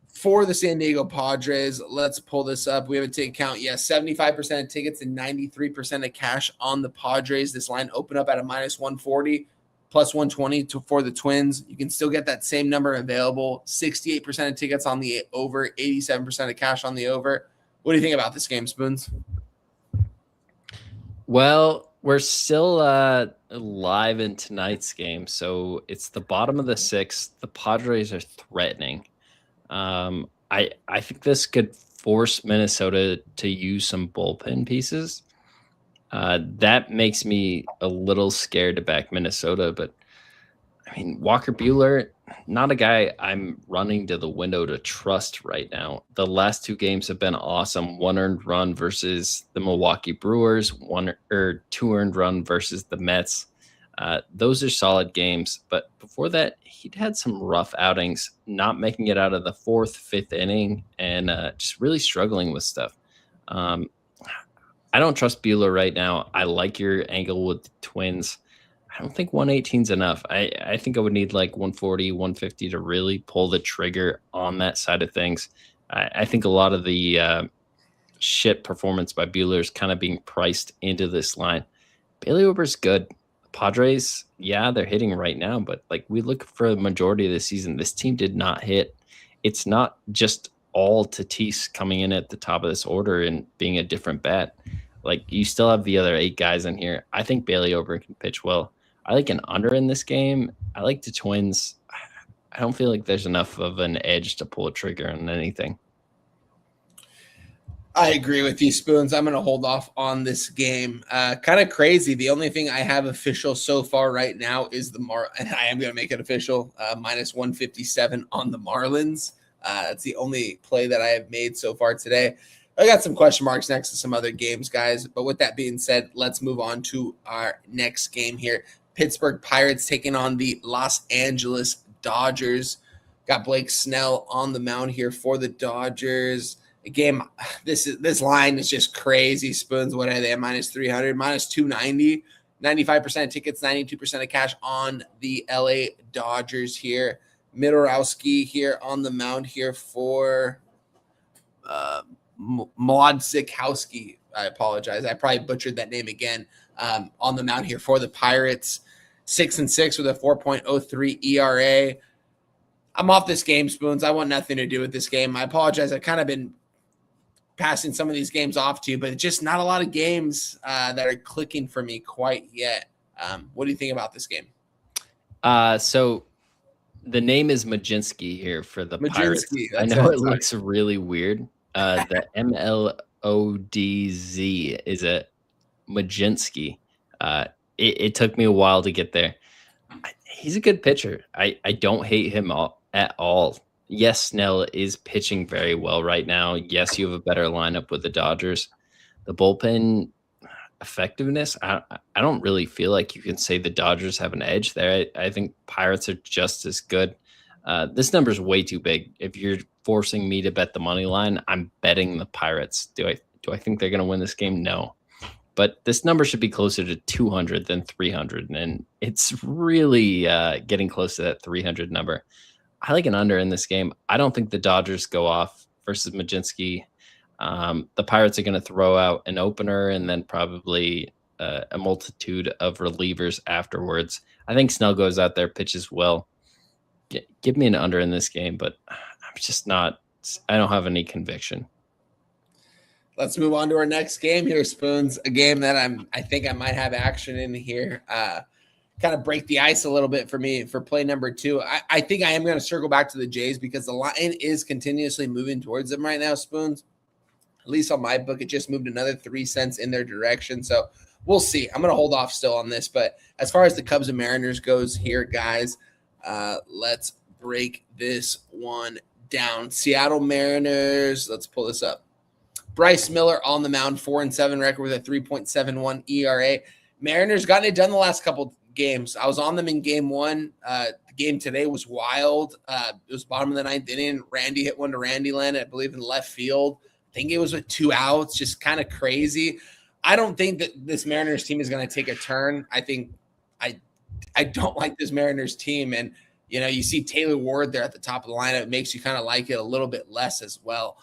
for the San Diego Padres. Let's pull this up. We have a ticket count. Yes, 75% of tickets and 93% of cash on the Padres. This line opened up at a -140, +120 for the Twins. You can still get that same number available. 68% of tickets on the over, 87% of cash on the over. What do you think about this game, Spoons? Well, we're still live in tonight's game, so it's the bottom of the sixth. The Padres are threatening. I think this could force Minnesota to use some bullpen pieces. That makes me a little scared to back Minnesota, but I mean, Walker Buehler, not a guy I'm running to the window to trust right now. The last two games have been awesome. 1 earned run versus the Milwaukee Brewers, 2 earned run versus the Mets. Those are solid games, but before that, he'd had some rough outings, not making it out of the 4th, 5th inning, and just really struggling with stuff. I don't trust Buehler right now. I like your angle with the Twins. I don't think 118 is enough. I think I would need like 140, 150 to really pull the trigger on that side of things. I think a lot of the shit performance by Buehler is kind of being priced into this line. Bailey Ober's good. Padres, yeah, they're hitting right now, but like we look for the majority of the season, this team did not hit. It's not just all Tatis coming in at the top of this order and being a different bat. Like you still have the other 8 guys in here. I think Bailey Ober can pitch well. I like an under in this game. I like the Twins. I don't feel like there's enough of an edge to pull a trigger on anything. I agree with you, Spoons. I'm going to hold off on this game. Kind of crazy. The only thing I have official so far right now is and I am going to make it official, -157 on the Marlins. That's the only play that I have made so far today. I got some question marks next to some other games, guys. But with that being said, let's move on to our next game here. Pittsburgh Pirates taking on the Los Angeles Dodgers. Got Blake Snell on the mound here for the Dodgers. A game, this line is just crazy, Spoons. What are they at -300, -290, 95% of tickets, 92% of cash on the LA Dodgers here. Midorowski here on the mound here for Mlodsikowski. I apologize. I probably butchered that name again. On the mound here for the Pirates, 6-6 with a 4.03 ERA. I'm off this game, Spoons. I want nothing to do with this game. I apologize. I've kind of been passing some of these games off to you, but it's just not a lot of games that are clicking for me quite yet. What do you think about this game? So the name is Majinski here for the Pirates. I know it looks really weird. The MLODZ is a Majinski. It took me a while to get there. He's a good pitcher. I don't hate him at all. Yes, Snell is pitching very well right now. Yes, you have a better lineup with the Dodgers. The bullpen effectiveness, I don't really feel like you can say the Dodgers have an edge there. I think Pirates are just as good. This number is way too big. If you're forcing me to bet the money line, I'm betting the Pirates. Do I think they're going to win this game? No. But this number should be closer to 200 than 300, and it's really getting close to that 300 number. I like an under in this game. I don't think the Dodgers go off versus Majinski. The Pirates are going to throw out an opener and then probably a multitude of relievers afterwards. I think Snell goes out there, pitches well. Give me an under in this game, but I'm just not – I don't have any conviction. Let's move on to our next game here, Spoons. A game that I think I might have action in here. Kind of break the ice a little bit for me for play number 2. I think I am going to circle back to the Jays because the line is continuously moving towards them right now, Spoons. At least on my book, it just moved another 3 cents in their direction. So we'll see. I'm going to hold off still on this. But as far as the Cubs and Mariners goes here, guys, Let's break this one down. Seattle Mariners. Let's pull this up. Bryce Miller on the mound, 4-7 record with a 3.71 ERA. Mariners gotten it done the last couple games. I was on them in game one. The game today was wild. It was bottom of the ninth inning. Randy hit one to Randy Land, I believe, in left field. I think it was with 2 outs, just kind of crazy. I don't think that this Mariners team is going to take a turn. I think I don't like this Mariners team. And, you see Taylor Ward there at the top of the lineup. It makes you kind of like it a little bit less as well.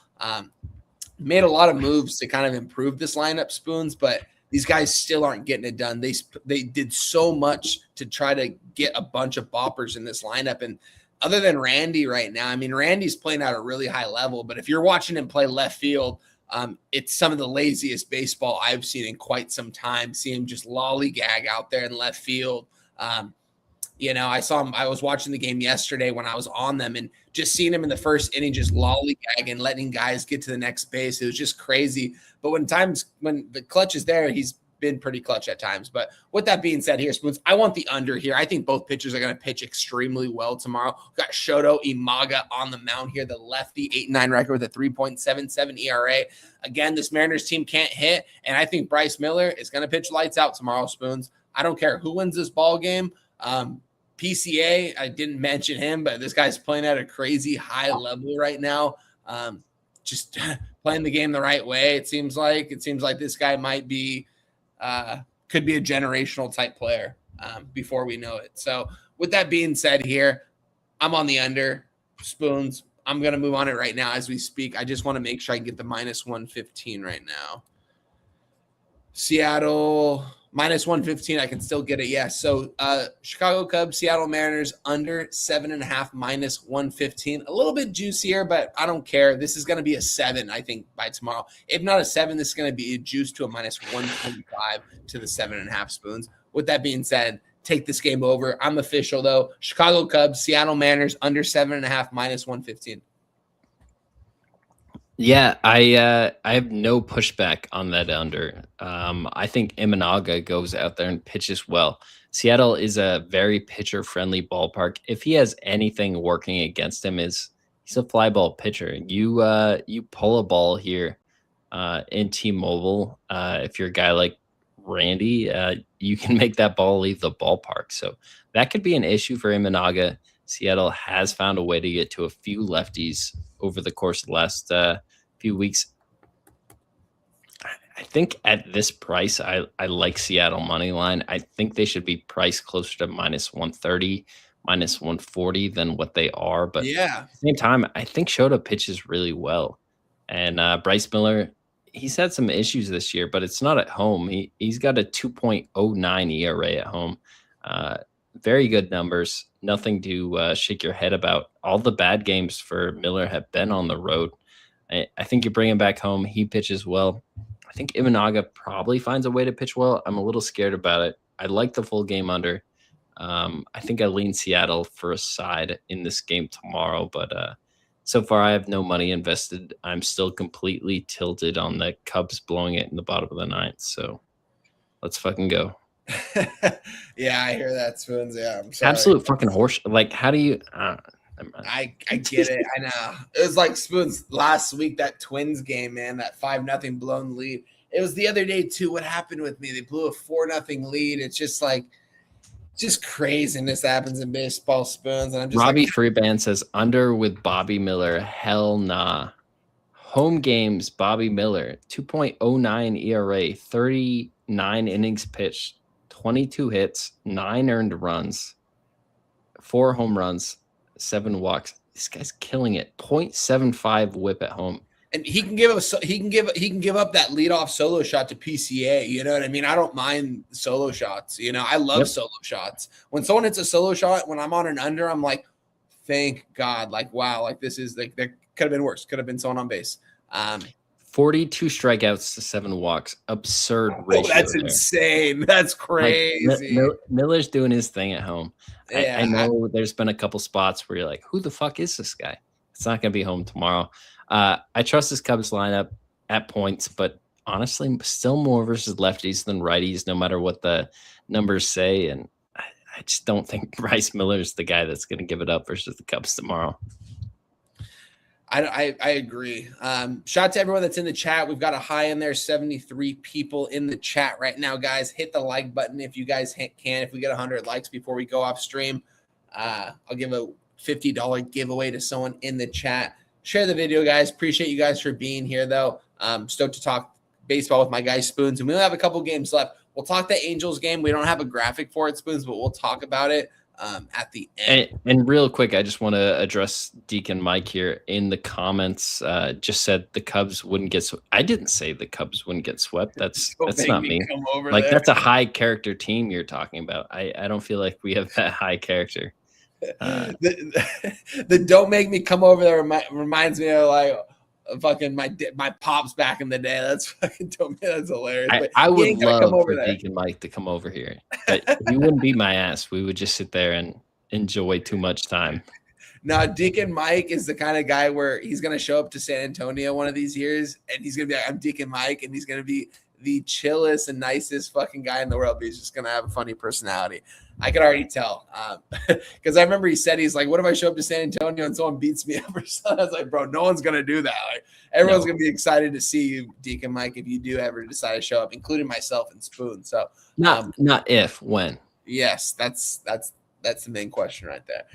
Made a lot of moves to kind of improve this lineup, Spoons, but these guys still aren't getting it done. They did so much to try to get a bunch of boppers in this lineup. And other than Randy right now, I mean, Randy's playing at a really high level, but if you're watching him play left field, it's some of the laziest baseball I've seen in quite some time. See him just lollygag out there in left field. I saw him. I was watching the game yesterday when I was on them, and just seeing him in the first inning just lollygagging, letting guys get to the next base. It was just crazy. But when the clutch is there, he's been pretty clutch at times. But with that being said here, Spoons, I want the under here. I think both pitchers are going to pitch extremely well tomorrow. We've got Shoto Imaga on the mound here, the lefty, 8-9 record with a 3.77 ERA. Again, this Mariners team can't hit, and I think Bryce Miller is going to pitch lights out tomorrow, Spoons. I don't care who wins this ball game. PCA, I didn't mention him, but this guy's playing at a crazy high level right now. Just playing the game the right way. It seems like this guy might be could be a generational type player before we know it. So with that being said here, I'm on the under. Spoons, I'm going to move on it right now as we speak. I just want to make sure I can get the -115 right now. Seattle -115. I can still get it. Yes. So Chicago Cubs, Seattle Mariners under 7.5 -115. A little bit juicier, but I don't care. This is going to be a 7, I think, by tomorrow. If not a 7, this is going to be a juice to a -125 to the 7.5, Spoons. With that being said, take this game over. I'm official though. Chicago Cubs, Seattle Mariners under 7.5 -115. Yeah, I have no pushback on that under. I think Imanaga goes out there and pitches well. Seattle is a very pitcher-friendly ballpark. If he has anything working against him, he's a fly ball pitcher. You pull a ball here in T-Mobile. If you're a guy like Randy, you can make that ball leave the ballpark. So that could be an issue for Imanaga. Seattle has found a way to get to a few lefties over the course of the last few weeks. I think at this price, I like Seattle money line. I think they should be priced closer to -130, -140 than what they are. But yeah, at the same time, I think Shota pitches really well. And Bryce Miller, he's had some issues this year, but it's not at home. He's got a 2.09 ERA at home. Very good numbers. Nothing to shake your head about. All the bad games for Miller have been on the road. I think you bring him back home. He pitches well. I think Imanaga probably finds a way to pitch well. I'm a little scared about it. I like the full game under. I think I lean Seattle for a side in this game tomorrow, but so far I have no money invested. I'm still completely tilted on the Cubs blowing it in the bottom of the ninth. So let's fucking go. Yeah, I hear that, Spoons. Yeah, I'm sorry. Absolute fucking horse. Like, how do you? I get it. I know. It was like Spoons last week, that Twins game, man, that 5-0 blown lead. It was the other day too. What happened with me? They blew a 4-0 lead. It's just like, just craziness happens in baseball, Spoons. And I'm just Robbie Freeband says under with Bobby Miller. Hell nah. Home games, Bobby Miller, 2.09 ERA, 39 innings pitched, 22 hits, 9 earned runs, 4 home runs, 7 walks. This guy's killing it. 0.75 whip at home. And he can give up that leadoff solo shot to PCA. You know what I mean? I don't mind solo shots. I love solo shots. When someone hits a solo shot, when I'm on an under, I'm like, thank God. Like, wow, like this is like, that could have been worse. Could have been someone on base. 42 strikeouts to 7 walks. Absurd ratio. That's insane. That's crazy. Miller's doing his thing at home. Yeah. I know there's been a couple spots where you're like, who the fuck is this guy? It's not going to be home tomorrow. I trust this Cubs lineup at points, but honestly, still more versus lefties than righties, no matter what the numbers say. And I I just don't think Bryce Miller is the guy that's going to give it up versus the Cubs tomorrow. I agree. Shout out to everyone that's in the chat. We've got a high in there, 73 people in the chat right now, guys. Hit the like button if you guys can. If we get 100 likes before we go off stream, I'll give a $50 giveaway to someone in the chat. Share the video, guys. Appreciate you guys for being here, though. Stoked to talk baseball with my guy Spoons, and we only have a couple games left. We'll talk the Angels game. We don't have a graphic for it, Spoons, but we'll talk about it at the end. And real quick, I just want to address Deacon Mike here in the comments. Just said the Cubs wouldn't get swept. I didn't say the Cubs wouldn't get swept. That's not me. Like there. That's a high character team you're talking about. I don't feel like we have that high character. The don't make me come over there reminds me of like fucking my pops back in the day. That's fucking that's hilarious. I would love for Deacon Mike to come over here, but he wouldn't beat my ass. We would just sit there and enjoy too much time. Now, Deacon Mike is the kind of guy where he's going to show up to San Antonio one of these years, and he's going to be like, I'm Deacon Mike, and he's going to be the chillest and nicest fucking guy in the world, but he's just going to have a funny personality. I could already tell. Because I remember he said, he's like, what if I show up to San Antonio and someone beats me up or something? I was like, bro, no one's going to do that. Like, everyone's going to be excited to see you, Deacon Mike, if you do ever decide to show up, including myself and Spoon. So not if, when. Yes, that's the main question right there.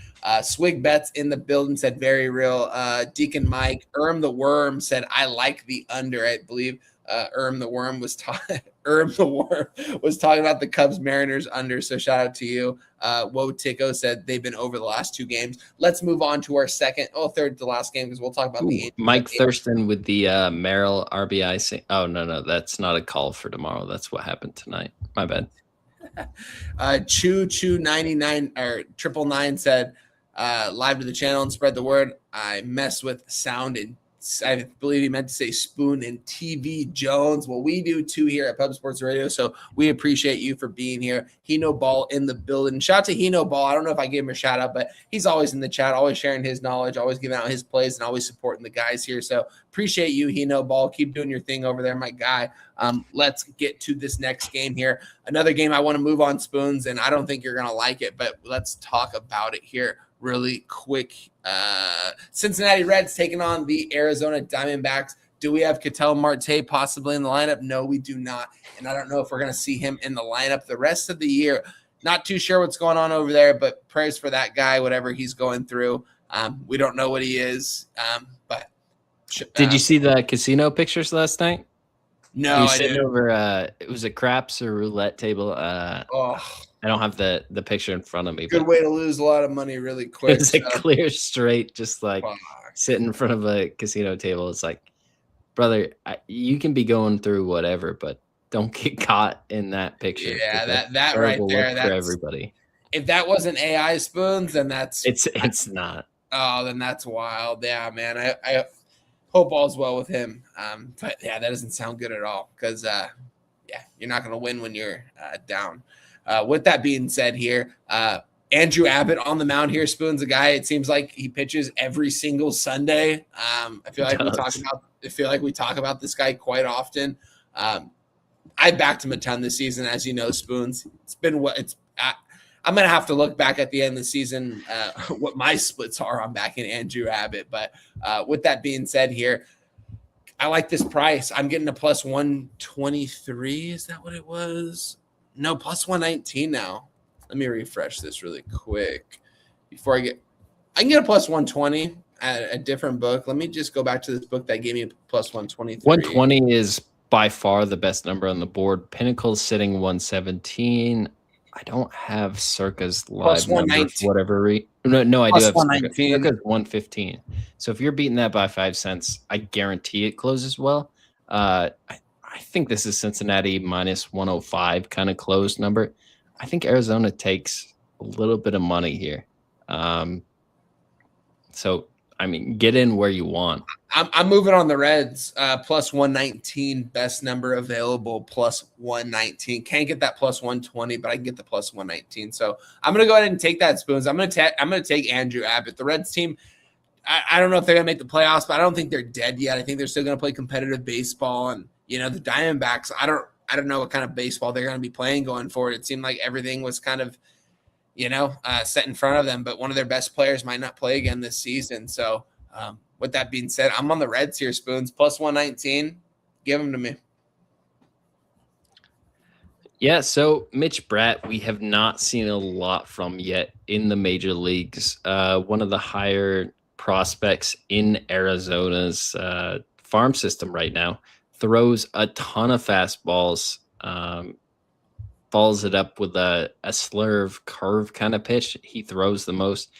Swig Betts in the building said very real. Deacon Mike, the Worm said, I like the under, I believe. the Worm was talking about the Cubs Mariners under. So shout out to you. Wo Tico said they've been over the last two games. Let's move on to our third to last game because we'll talk about the Mike Thurston with the Merrill RBI. Oh no, that's not a call for tomorrow. That's what happened tonight. My bad. Chew 99 or 999 said live to the channel and spread the word. I mess with sound and I believe he meant to say Spoon and TV Jones. Well, we do too here at Pub Sports Radio, so we appreciate you for being here. Hino Ball in the building. Shout out to Hino Ball. I don't know if I gave him a shout out, but he's always in the chat, always sharing his knowledge, always giving out his plays, and always supporting the guys here. So appreciate you, Hino Ball. Keep doing your thing over there, my guy. Let's get to this next game here. Another game I want to move on, Spoons, and I don't think you're going to like it, but let's talk about it here really quick. Cincinnati Reds taking on the Arizona Diamondbacks. Do we have Ketel Marte possibly in the lineup? No, we do not. And I don't know if we're going to see him in the lineup the rest of the year. Not too sure what's going on over there, but prayers for that guy, whatever he's going through. We don't know what he is. But did you see the casino pictures last night? No, I didn't. Over, it was a craps or roulette table. I don't have the picture in front of me. Good way to lose a lot of money really quick. It's a clear straight, just like sitting in front of a casino table. It's like, brother, you can be going through whatever, but don't get caught in that picture. Yeah, that right there. That's for everybody. If that wasn't AI Spoons, then it's not. Oh, then that's wild. Yeah, man. I hope all's well with him. But yeah, that doesn't sound good at all because you're not going to win when you're down. With that being said here, Andrew Abbott on the mound here, Spoons, a guy, it seems like he pitches every single Sunday. I feel like we talk about this guy quite often. I backed him a ton this season, as you know, Spoons. I'm going to have to look back at the end of the season what my splits are on backing Andrew Abbott. But with that being said here, I like this price. I'm getting a plus 123. Is that what it was? No, plus 119 now. Let me refresh this really quick before I can get a plus 120 at a different book. Let me just go back to this book that gave me a plus 123. 120 is by far the best number on the board. Pinnacle's sitting 117. I don't have Circa's live number for whatever No, I do have 119. Circa's 115. So if you're beating that by 5 cents, I guarantee it closes well. I think this is Cincinnati minus 105 kind of closed number. I think Arizona takes a little bit of money here. So, I mean, get in where you want. I'm moving on the Reds. Plus 119, best number available, plus 119. Can't get that plus 120, but I can get the plus 119. So I'm going to go ahead and take that, Spoons. I'm going to take Andrew Abbott. The Reds team, I don't know if they're going to make the playoffs, but I don't think they're dead yet. I think they're still going to play competitive baseball. And the Diamondbacks, I don't know what kind of baseball they're going to be playing going forward. It seemed like everything was kind of set in front of them. But one of their best players might not play again this season. So with that being said, I'm on the Reds here, Spoons. Plus 119. Give them to me. Yeah, so Mitch Bratt, we have not seen a lot from yet in the major leagues. One of the higher prospects in Arizona's farm system right now, throws a ton of fastballs, follows it up with a slurve curve kind of pitch. He throws the most.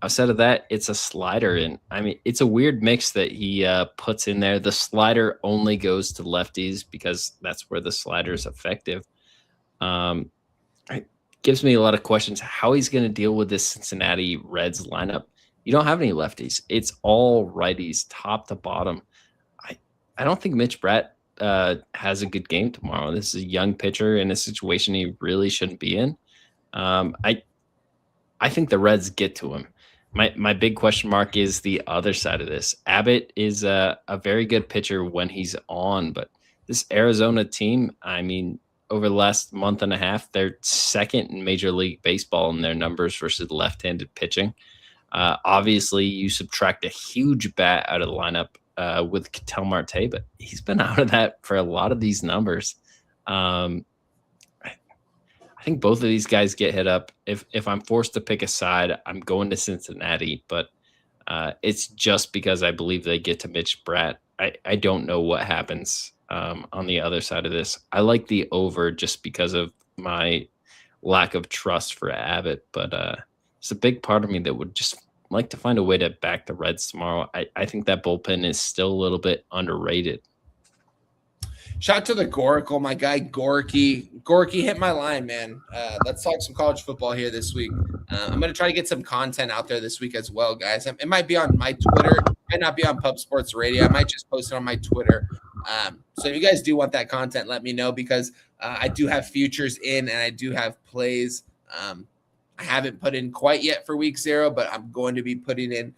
Outside of that, it's a slider. And I mean, it's a weird mix that he puts in there. The slider only goes to lefties because that's where the slider is effective. It gives me a lot of questions how he's going to deal with this Cincinnati Reds lineup. You don't have any lefties. It's all righties, top to bottom. I don't think Mitch Bratt has a good game tomorrow. This is a young pitcher in a situation he really shouldn't be in. I think the Reds get to him. My big question mark is the other side of this. Abbott is a very good pitcher when he's on, but this Arizona team, I mean, over the last month and a half, they're second in Major League Baseball in their numbers versus left-handed pitching. Obviously, you subtract a huge bat out of the lineup with Ketel Marte, but he's been out of that for a lot of these numbers. I think both of these guys get hit up. If I'm forced to pick a side, I'm going to Cincinnati, but it's just because I believe they get to Mitch Bratt. I don't know what happens on the other side of this. I like the over just because of my lack of trust for Abbott, but it's a big part of me that would just like to find a way to back the Reds tomorrow. I think that bullpen is still a little bit underrated. Shout out to the Goracle, my guy Gorky. Gorky hit my line, man. Let's talk some college football here this week. I'm going to try to get some content out there this week as well, guys. It might be on my Twitter. It might not be on Pub Sports Radio. I might just post it on my Twitter. So if you guys do want that content, let me know because I do have futures in and I do have plays. I haven't put in quite yet for week 0, but I'm going to be putting in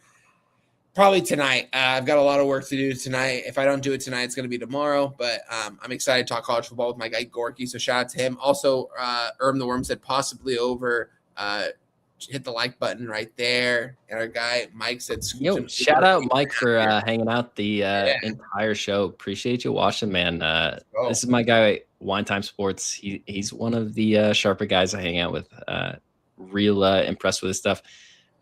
probably tonight. I've got a lot of work to do tonight. If I don't do it tonight, it's going to be tomorrow. But I'm excited to talk college football with my guy Gorky. So shout out to him. Also, the Worm said possibly over. Hit the like button right there. And our guy Mike said, shout out Mike for hanging out the entire show. Appreciate you watching, man. This is my guy, Wine Time Sports. He's one of the sharper guys I hang out with. Real impressed with his stuff.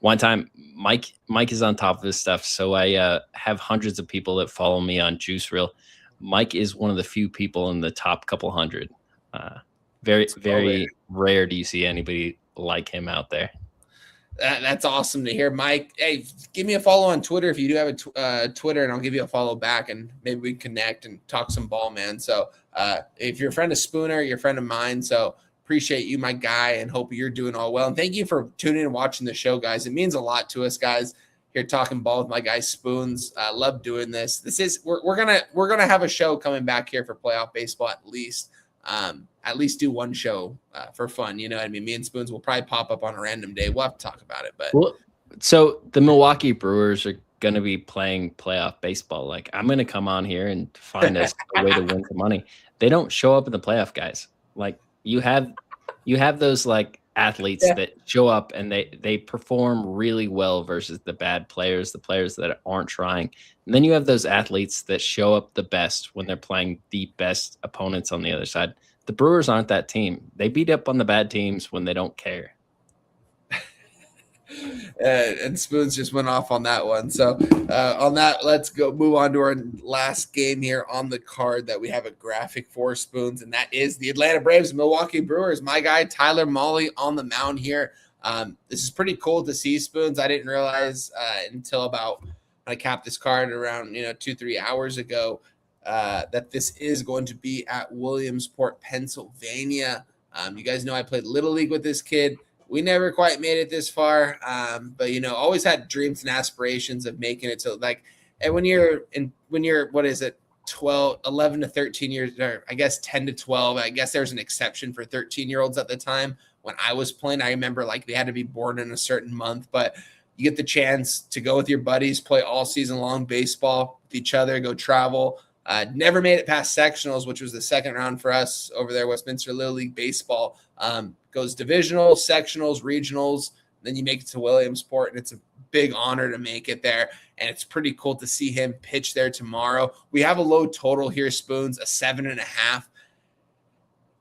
One time, Mike is on top of his stuff, so I have hundreds of people that follow me on Juice Reel. Mike is one of the few people in the top couple hundred. Very rare do you see anybody like him out there. That's awesome to hear, Mike. Hey, give me a follow on Twitter if you do have a Twitter, and I'll give you a follow back, and maybe we connect and talk some ball, man. So if you're a friend of Spooner, you're a friend of mine, so appreciate you, my guy, and hope you're doing all well. And thank you for tuning in and watching the show, guys. It means a lot to us, guys. Here talking ball with my guy Spoons. I love doing this. We're gonna have a show coming back here for playoff baseball at least. At least do one show for fun. You know what I mean? Me and Spoons will probably pop up on a random day. We'll have to talk about it. But so the Milwaukee Brewers are going to be playing playoff baseball. Like I'm going to come on here and find us a way to win some money. They don't show up in the playoff, guys. Like you have those like athletes that show up and they perform really well versus the bad players, the players that aren't trying. And then you have those athletes that show up the best when they're playing the best opponents on the other side. The Brewers aren't that team. They beat up on the bad teams when they don't care. And Spoons just went off on that one. So on that, let's move on to our last game here on the card that we have a graphic for, Spoons, and that is the Atlanta Braves, Milwaukee Brewers. My guy Tyler Mahle on the mound here. This is pretty cool to see, Spoons. I didn't realize until about when I capped this card around 2-3 hours ago that this is going to be at Williamsport, Pennsylvania. You guys know I played Little League with this kid. We never quite made it this far, but always had dreams and aspirations of making it. So like, and when you're 11 to 13 years, or I guess 10 to 12, I guess there's an exception for 13-year-olds at the time. When I was playing, I remember like they had to be born in a certain month, but you get the chance to go with your buddies, play all season long baseball with each other, go travel. Never made it past sectionals, which was the second round for us over there. Westminster Little League Baseball goes divisional, sectionals, regionals. Then you make it to Williamsport, and it's a big honor to make it there. And it's pretty cool to see him pitch there tomorrow. We have a low total here, Spoons, a 7.5.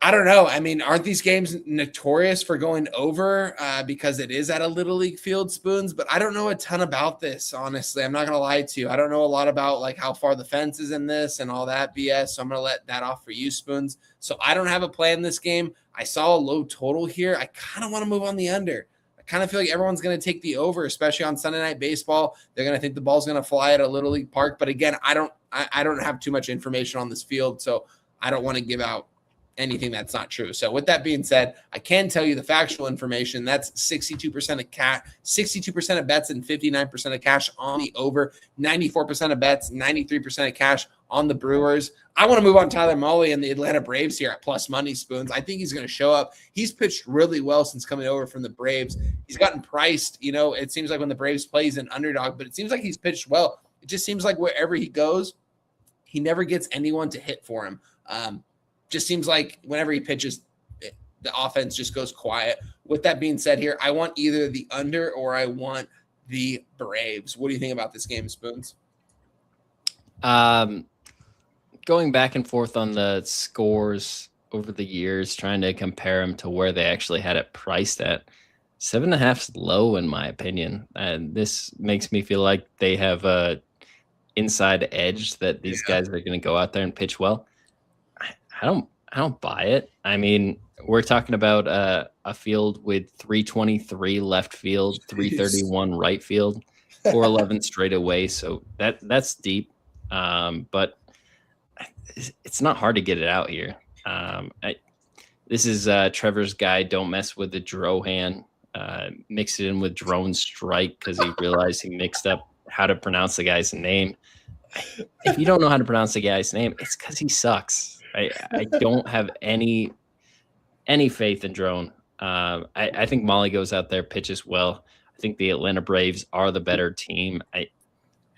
I don't know. I mean, aren't these games notorious for going over because it is at a Little League field, Spoons? But I don't know a ton about this, honestly. I'm not going to lie to you. I don't know a lot about like how far the fence is in this and all that BS. So I'm going to let that off for you, Spoons. So I don't have a play in this game. I saw a low total here. I kind of want to move on the under. I kind of feel like everyone's going to take the over, especially on Sunday Night Baseball. They're going to think the ball's going to fly at a Little League park. But again, I don't have too much information on this field, so I don't want to give out anything that's not true. So with that being said, I can tell you the factual information. That's 62% of 62% of bets and 59% of cash on the over, 94% of bets, 93% of cash on the Brewers. I want to move on Tyler Mahle and the Atlanta Braves here at plus money, Spoons. I think he's going to show up. He's pitched really well since coming over from the Braves. He's gotten priced. You know, it seems like when the Braves play, he's an underdog, but it seems like he's pitched well. It just seems like wherever he goes, he never gets anyone to hit for him. Just seems like whenever he pitches, the offense just goes quiet. With that being said here, I want either the under or I want the Braves. What do you think about this game, Spoons? Going back and forth on the scores over the years, trying to compare them to where they actually had it priced at. 7.5 is low in my opinion. And this makes me feel like they have a inside edge that these guys are going to go out there and pitch well. I don't buy it. I mean, we're talking about a field with 323 left field, 331 right field, 411 straight away. So that's deep. But it's not hard to get it out here. This is Trevor's guy. Don't mess with the Drohan. Mix it in with Drone Strike because he realized he mixed up how to pronounce the guy's name. If you don't know how to pronounce the guy's name, it's because he sucks. I don't have any faith in Drone. I think Mahle goes out there, pitches well. I think the Atlanta Braves are the better team. I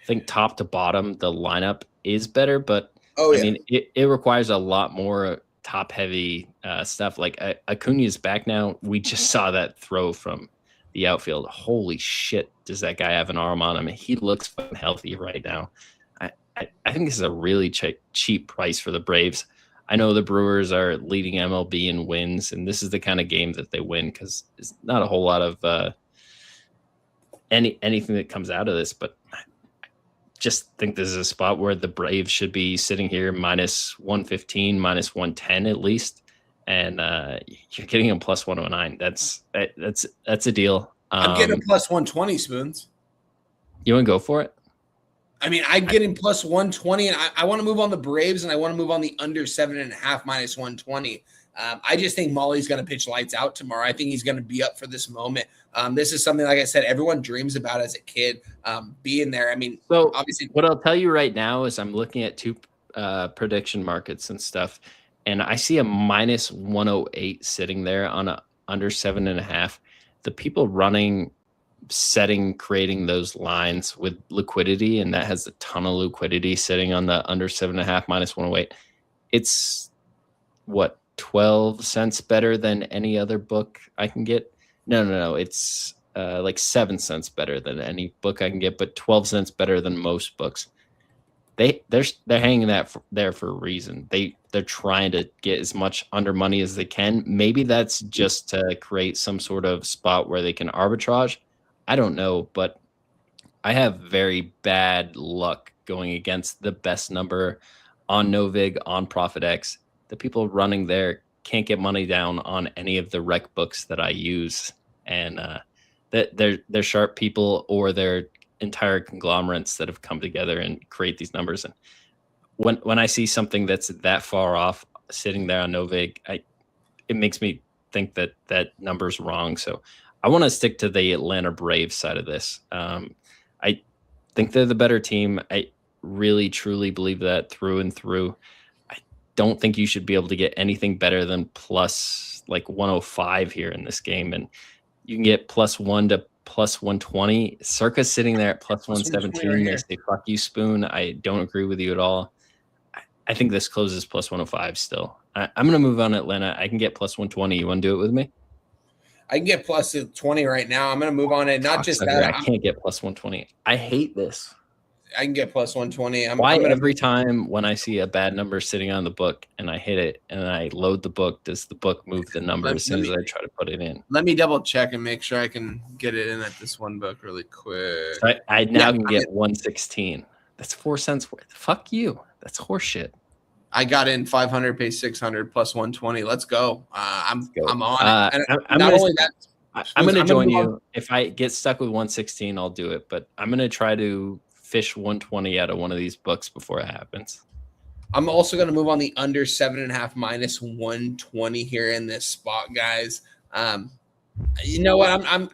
think top to bottom, the lineup is better, but I mean, it requires a lot more top-heavy stuff. Like Acuna's back now. We just saw that throw from the outfield. Holy shit, does that guy have an arm on him? He looks healthy right now. I think this is a really cheap price for the Braves. I know the Brewers are leading MLB in wins, and this is the kind of game that they win because there's not a whole lot of anything that comes out of this. But I just think this is a spot where the Braves should be sitting here minus 115, minus 110 at least, and you're getting them plus 109. That's a deal. I'm getting a plus 120, Spoons. You want to go for it? I mean, I'm getting plus 120, and I want to move on the Braves, and I want to move on the under 7.5 minus 120. I just think Mahle's going to pitch lights out tomorrow. I think he's going to be up for this moment. This is something, like I said, everyone dreams about as a kid, being there. I mean, so obviously, what I'll tell you right now is I'm looking at two prediction markets and stuff, and I see a minus 108 sitting there on a under 7.5. The people creating those lines with liquidity, and that has a ton of liquidity sitting on the under 7.5 minus 108. It's what, 12 cents better than any other book I can get? No. It's like 7 cents better than any book I can get, but 12 cents better than most books. They're hanging that there for a reason. They're trying to get as much under money as they can. Maybe that's just to create some sort of spot where they can arbitrage. I don't know, but I have very bad luck going against the best number on Novig, on ProfitX. The people running there can't get money down on any of the rec books that I use, and they're sharp people, or they're entire conglomerates that have come together and create these numbers. And when I see something that's that far off sitting there on Novig, it makes me think that number's wrong. So I want to stick to the Atlanta Braves side of this. I think they're the better team. I really, truly believe that through and through. I don't think you should be able to get anything better than plus like 105 here in this game. And you can get plus 1 to plus 120. Circa's sitting there at plus 117. They say, fuck you, Spoon. I don't agree with you at all. I think this closes plus 105 still. I'm going to move on Atlanta. I can get plus 120. You want to do it with me? I can get plus 20 right now. I'm going to move on it. Not just that. I can't get plus 120. I hate this. I can get plus 120. Why every time when I see a bad number sitting on the book and I hit it and I load the book, does the book move the number as soon as I try to put it in? Let me double check and make sure I can get it in at this one book really quick. So I now can get 116. That's 4 cents worth. Fuck you. That's horseshit. I got in 500, pay 600 plus 120. Let's go. I'm on it. I'm going to join you. If I get stuck with 116, I'll do it. But I'm going to try to fish 120 out of one of these books before it happens. I'm also going to move on the under 7.5 minus 120 here in this spot, guys. You know what? I'm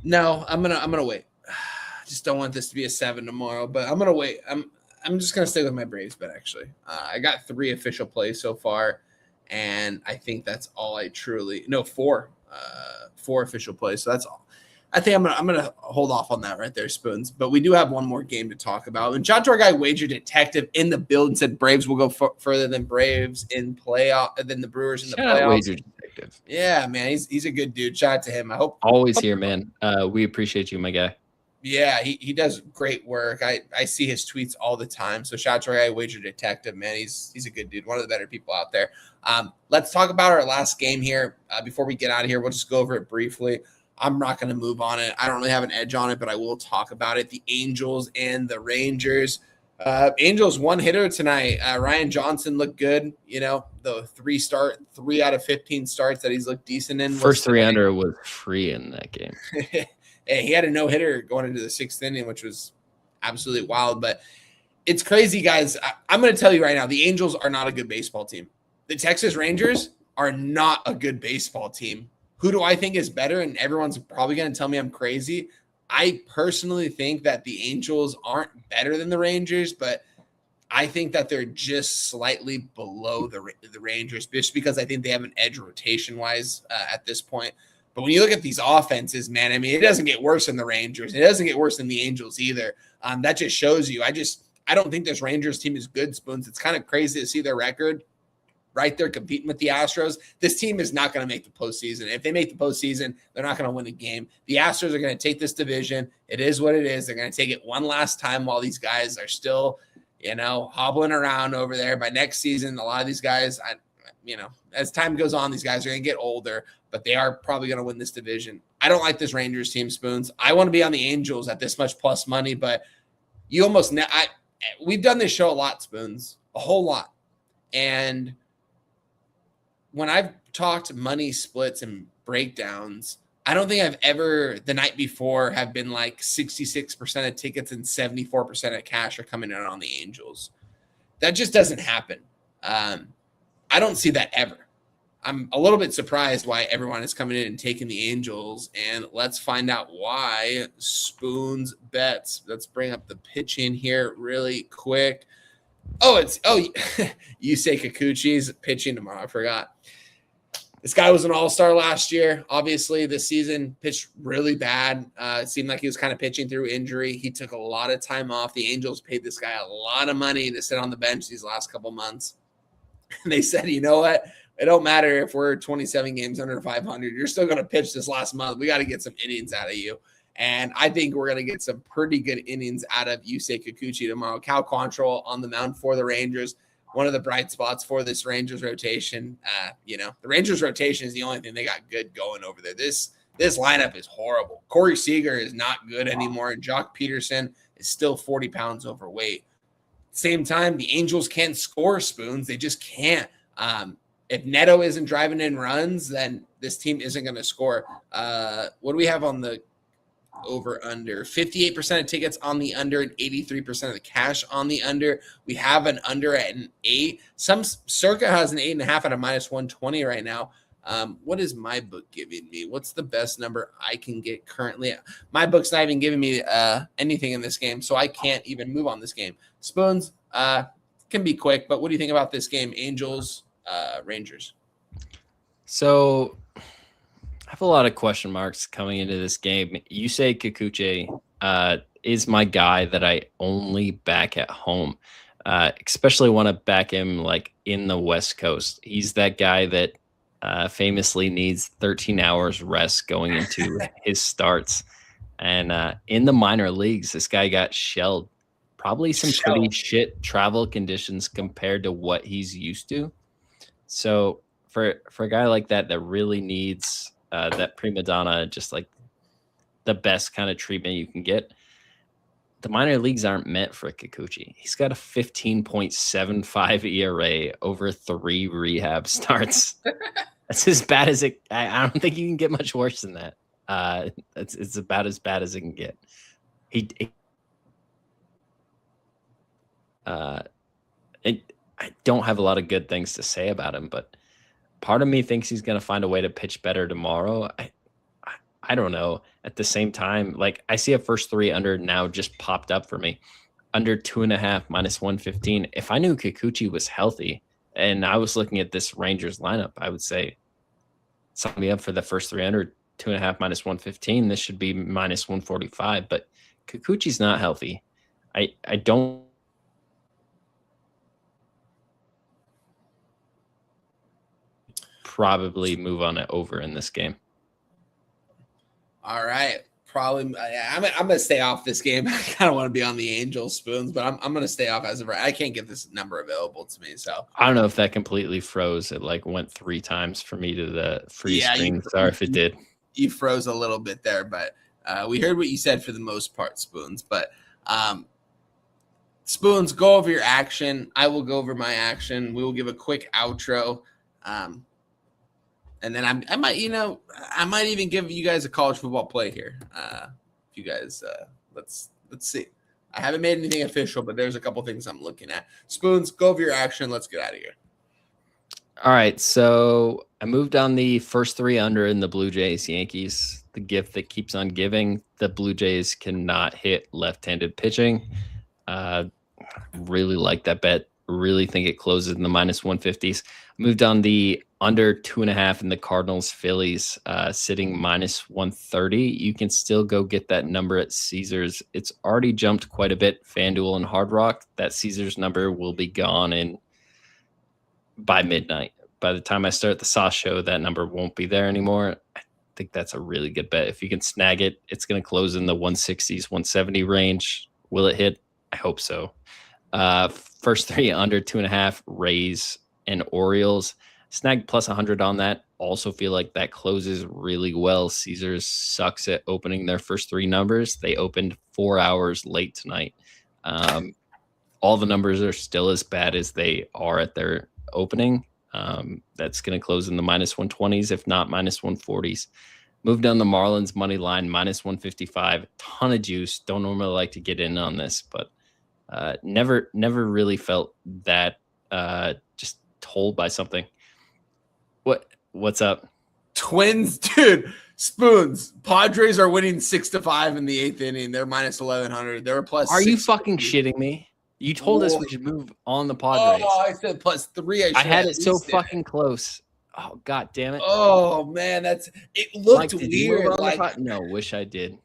gonna wait. I just don't want this to be a 7 tomorrow, but I'm gonna wait. I'm just gonna stay with my Braves bet. Actually, I got 3 official plays so far, and I think that's all I truly no 4 official plays. So that's all. I think I'm gonna hold off on that right there, Spoons. But we do have one more game to talk about. And John Our guy Wager Detective in the build and said Braves will go further than Braves in playoff than the Brewers in the playoffs. Wager Detective. Yeah, man, he's a good dude. Shout out to him. I hope always here, man. We appreciate you, my guy. Yeah, he does great work. I see his tweets all the time. So shout out to our guy Wager Detective, man. He's a good dude, one of the better people out there. Let's talk about our last game here. Before we get out of here, we'll just go over it briefly. I'm not going to move on it. I don't really have an edge on it, but I will talk about it. The Angels and the Rangers. Angels one hitter tonight. Ryan Johnson looked good. You know, the 3 out of 15 starts that he's looked decent in. First 3 under was free in that game. Hey, he had a no-hitter going into the 6th inning, which was absolutely wild. But it's crazy, guys. I'm going to tell you right now, the Angels are not a good baseball team. The Texas Rangers are not a good baseball team. Who do I think is better? And everyone's probably going to tell me I'm crazy. I personally think that the Angels aren't better than the Rangers, but I think that they're just slightly below the Rangers, just because I think they have an edge rotation-wise at this point. But when you look at these offenses, man, I mean, it doesn't get worse than the Rangers. It doesn't get worse than the Angels either. That just shows you. I don't think this Rangers team is good, Spoons. It's kind of crazy to see their record right there competing with the Astros. This team is not going to make the postseason. If they make the postseason, they're not going to win a game. The Astros are going to take this division. It is what it is. They're going to take it one last time while these guys are still, hobbling around over there. By next season, a lot of these guys, as time goes on, these guys are going to get older, but they are probably going to win this division. I don't like this Rangers team, Spoons. I want to be on the Angels at this much plus money, but you almost we've done this show a lot, Spoons, a whole lot. And when I've talked money splits and breakdowns, I don't think I've ever the night before have been like 66% of tickets and 74% of cash are coming in on the Angels. That just doesn't happen. I don't see that ever. I'm a little bit surprised why everyone is coming in and taking the Angels, and let's find out why. Spoons bets. Let's bring up the pitching here really quick. Yusei Kikuchi's pitching tomorrow. I forgot. This guy was an all-star last year. Obviously, this season pitched really bad. It seemed like he was kind of pitching through injury. He took a lot of time off. The Angels paid this guy a lot of money to sit on the bench these last couple months. And they said, you know what? It don't matter if we're 27 games under 500. You're still going to pitch this last month. We got to get some innings out of you. And I think we're going to get some pretty good innings out of Yusei Kikuchi tomorrow. Cal Quantrill on the mound for the Rangers. One of the bright spots for this Rangers rotation. The Rangers rotation is the only thing they got good going over there. This lineup is horrible. Corey Seager is not good anymore. And Jock Peterson is still 40 pounds overweight. Same time, the Angels can't score, Spoons. They just can't. If Neto isn't driving in runs, then this team isn't going to score. What do we have on the over-under? 58% of tickets on the under and 83% of the cash on the under. We have an under at an 8. Some Circa has an 8.5 at a minus 120 right now. What is my book giving me? What's the best number I can get currently? My book's not even giving me anything in this game, so I can't even move on this game. Spoons can be quick, but what do you think about this game? Angels, Rangers. So I have a lot of question marks coming into this game. Yusei Kikuchi is my guy that I only back at home. Especially want to back him like in the West Coast. He's that guy that famously needs 13 hours rest going into his starts. And in the minor leagues, this guy got shelled. Probably some pretty shit travel conditions compared to what he's used to. So for a guy like that really needs that prima donna, just like the best kind of treatment you can get, the minor leagues aren't meant for Kikuchi. He's got a 15.75 ERA over 3 rehab starts. That's as bad as it. I don't think you can get much worse than that. It's about as bad as it can get. I don't have a lot of good things to say about him, but part of me thinks he's going to find a way to pitch better tomorrow. I don't know. At the same time, like I see a first 3 under now just popped up for me. Under 2.5 minus 115. If I knew Kikuchi was healthy and I was looking at this Rangers lineup, I would say sign me up for the first 3 under 2.5 minus 115. This should be minus 145. But Kikuchi's not healthy. I don't. Probably move on it over in this game. All right. Probably. I'm going to stay off this game. I kind of want to be on the Angels Spoons, but I'm going to stay off as of right. I can't get this number available to me. So I don't know if that completely froze. It like went 3 times for me to the free screen. Sorry if it did. You froze a little bit there, but we heard what you said for the most part, Spoons. But Spoons, go over your action. I will go over my action. We will give a quick outro. And then I might even give you guys a college football play here. If you guys, let's see. I haven't made anything official, but there's a couple things I'm looking at. Spoons, go over your action. Let's get out of here. All right. So I moved on the first 3 under in the Blue Jays Yankees. The gift that keeps on giving. The Blue Jays cannot hit left-handed pitching. Really like that bet. Really think it closes in the minus 150s. Moved on the under 2.5 in the Cardinals Phillies, sitting minus 130. You can still go get that number at Caesars. It's already jumped quite a bit. FanDuel and Hard Rock. That Caesars number will be gone by midnight. By the time I start the Sauce Show, that number won't be there anymore. I think that's a really good bet. If you can snag it, it's going to close in the 160s, 170 range. Will it hit? I hope so. First 3 under 2.5, Rays and Orioles. Snag plus 100 on that. Also feel like that closes really well. Caesars sucks at opening their first 3 numbers. They opened 4 hours late tonight. All the numbers are still as bad as they are at their opening. That's going to close in the minus 120s, if not minus 140s. Moved on the Marlins money line, minus 155. Ton of juice. Don't normally like to get in on this, but never really felt that just told by something. What's up? Twins, dude. Spoons. Padres are winning 6-5 in the 8th inning. They're minus 1100. They were plus. Are you fucking shitting me? You told us we should move on the Padres. Oh, I said plus 3. I had it so fucking close. Oh, god damn it. Oh man, it looked weird. No, wish I did.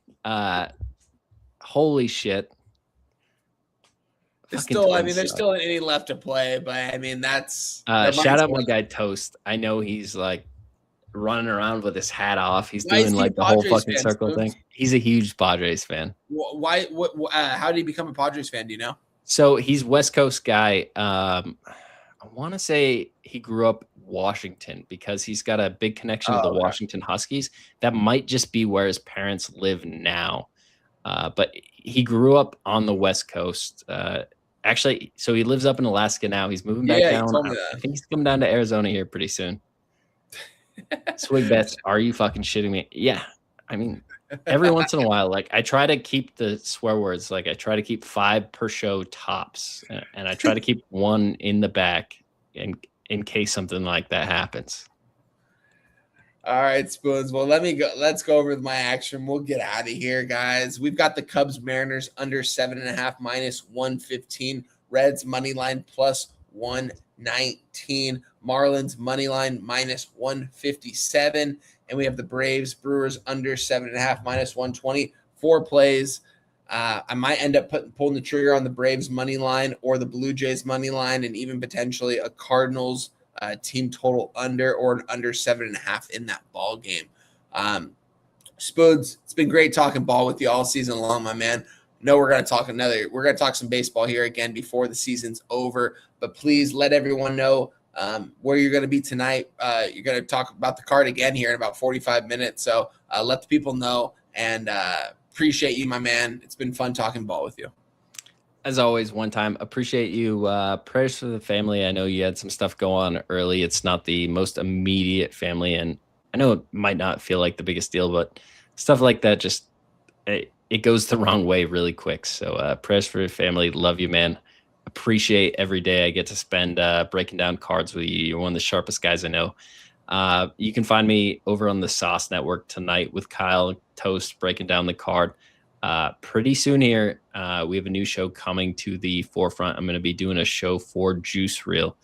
Holy shit. There's still an inning left to play, but I mean that's shout out my guy Toast. I know he's like running around with his hat off. He's doing like the whole fucking circle thing. He's a huge Padres fan. Why? How did he become a Padres fan? Do you know? So he's West Coast guy. I want to say he grew up Washington because he's got a big connection to the Washington Huskies. That might just be where his parents live now. But he grew up on the West Coast. Actually, so he lives up in Alaska now. He's moving back down. I think he's coming down to Arizona here pretty soon. Swig bets. Are you fucking shitting me? Yeah. I mean, every once in a while, like I try to keep the swear words. Like I try to keep 5 per show tops, and I try to keep 1 in the back in case something like that happens. All right, Spoons. Well, let's go over with my action. We'll get out of here, guys. We've got the Cubs Mariners under 7.5 minus 115. Reds money line plus 119. Marlins money line minus 157. And we have the Braves Brewers under 7.5 minus 120. 4 plays. I might end up pulling the trigger on the Braves money line or the Blue Jays money line, and even potentially a Cardinals team total under or an under 7.5 in that ball game. Spoons, it's been great talking ball with you all season long, my man. No, we're going to talk some baseball here again before the season's over, but please let everyone know where you're going to be tonight. You're going to talk about the card again here in about 45 minutes. So let the people know, and appreciate you, my man. It's been fun talking ball with you. As always, one time, appreciate you. Prayers for the family. I know you had some stuff go on early. It's not the most immediate family, and I know it might not feel like the biggest deal, but stuff like that just it goes the wrong way really quick. So prayers for your family. Love you, man. Appreciate every day I get to spend breaking down cards with you. You're one of the sharpest guys I know. You can find me over on the Sauce Network tonight with Kyle Toast breaking down the card. Pretty soon here, we have a new show coming to the forefront. I'm going to be doing a show for Juice Reel,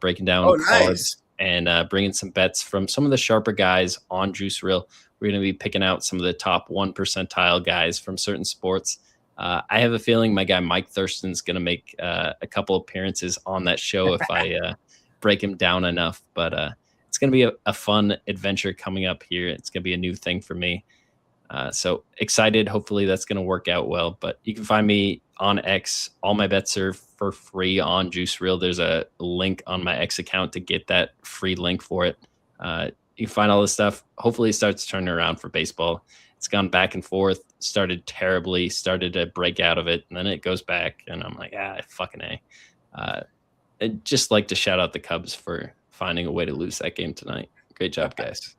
breaking down cards and bringing some bets from some of the sharper guys on Juice Reel. We're going to be picking out some of the top 1 percentile guys from certain sports. I have a feeling my guy Mike Thurston's going to make a couple appearances on that show if I break him down enough. But it's going to be a fun adventure coming up here. It's going to be a new thing for me. So excited. Hopefully that's going to work out well. But you can find me on X. All my bets are for free on Juice Reel. There's a link on my X account to get that free link for it. You can find all this stuff. Hopefully it starts turning around for baseball. It's gone back and forth, started terribly, started to break out of it, and then it goes back, and I'm like, fucking A. I'd just like to shout out the Cubs for finding a way to lose that game tonight. Great job, guys.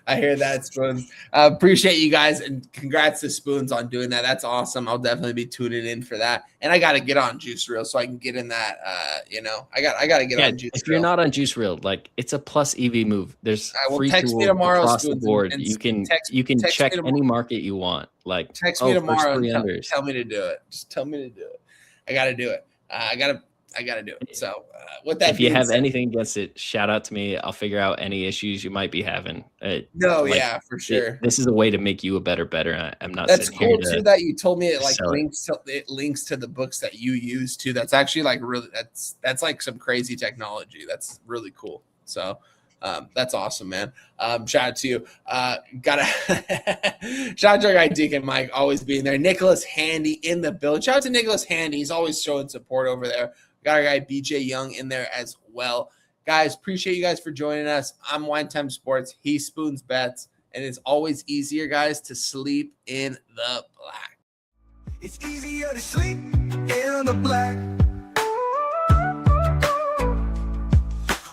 I hear that, Spoons. Appreciate you guys, and congrats to Spoons on doing that. That's awesome. I'll definitely be tuning in for that. And I got to get on Juice Reel so I can get in that. I got to get on Juice Reel. If you're not on Juice Reel, like, it's a plus EV move. There's free text tools me tomorrow, across Spoons, the board. and You can check any market you want. Like, text me tomorrow and tell me to do it. Just tell me to do it. I got to do it. I got to do it. So with that, if you have anything against it, shout out to me. I'll figure out any issues you might be having. For sure. This is a way to make you a better. I'm not. That's cool too that you told me it links to the books that you use too. That's actually like really that's like some crazy technology. That's really cool. So that's awesome, man. Shout out to you. Shout out to our guy Deacon Mike, always being there. Nicholas Handy in the building. Shout out to Nicholas Handy. He's always showing support over there. Got our guy BJ Young in there as well. Guys, appreciate you guys for joining us. I'm Wine Time Sports. He Spoons Bets. And it's always easier, guys, to sleep in the black. It's easier to sleep in the black.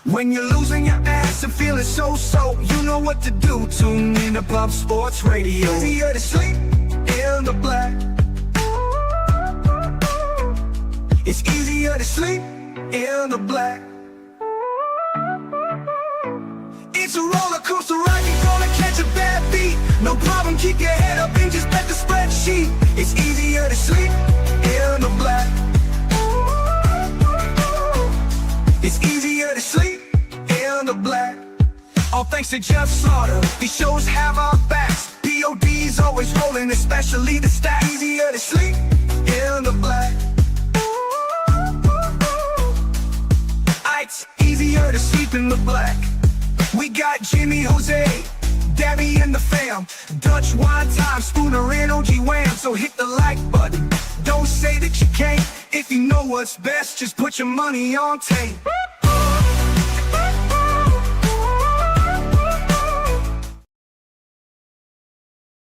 When you're losing your ass and feeling so, you know what to do. Tune in to Pop Sports Radio. Easier to sleep in the black. It's easier to sleep in the black. It's a roller coaster ride, you're gonna catch a bad beat. No problem, keep your head up and just bet the spreadsheet. It's easier to sleep in the black. It's easier to sleep in the black. All thanks to Jeff Slaughter, these shows have our backs. POD's always rolling, especially the stats. Easier to sleep in the black. It's easier to sleep in the black. We got Jimmy, Jose, Dabby and the fam, Dutch Wine Time, Spooner and OG Wham. So hit the like button, don't say that you can't. If you know what's best, just put your money on tape.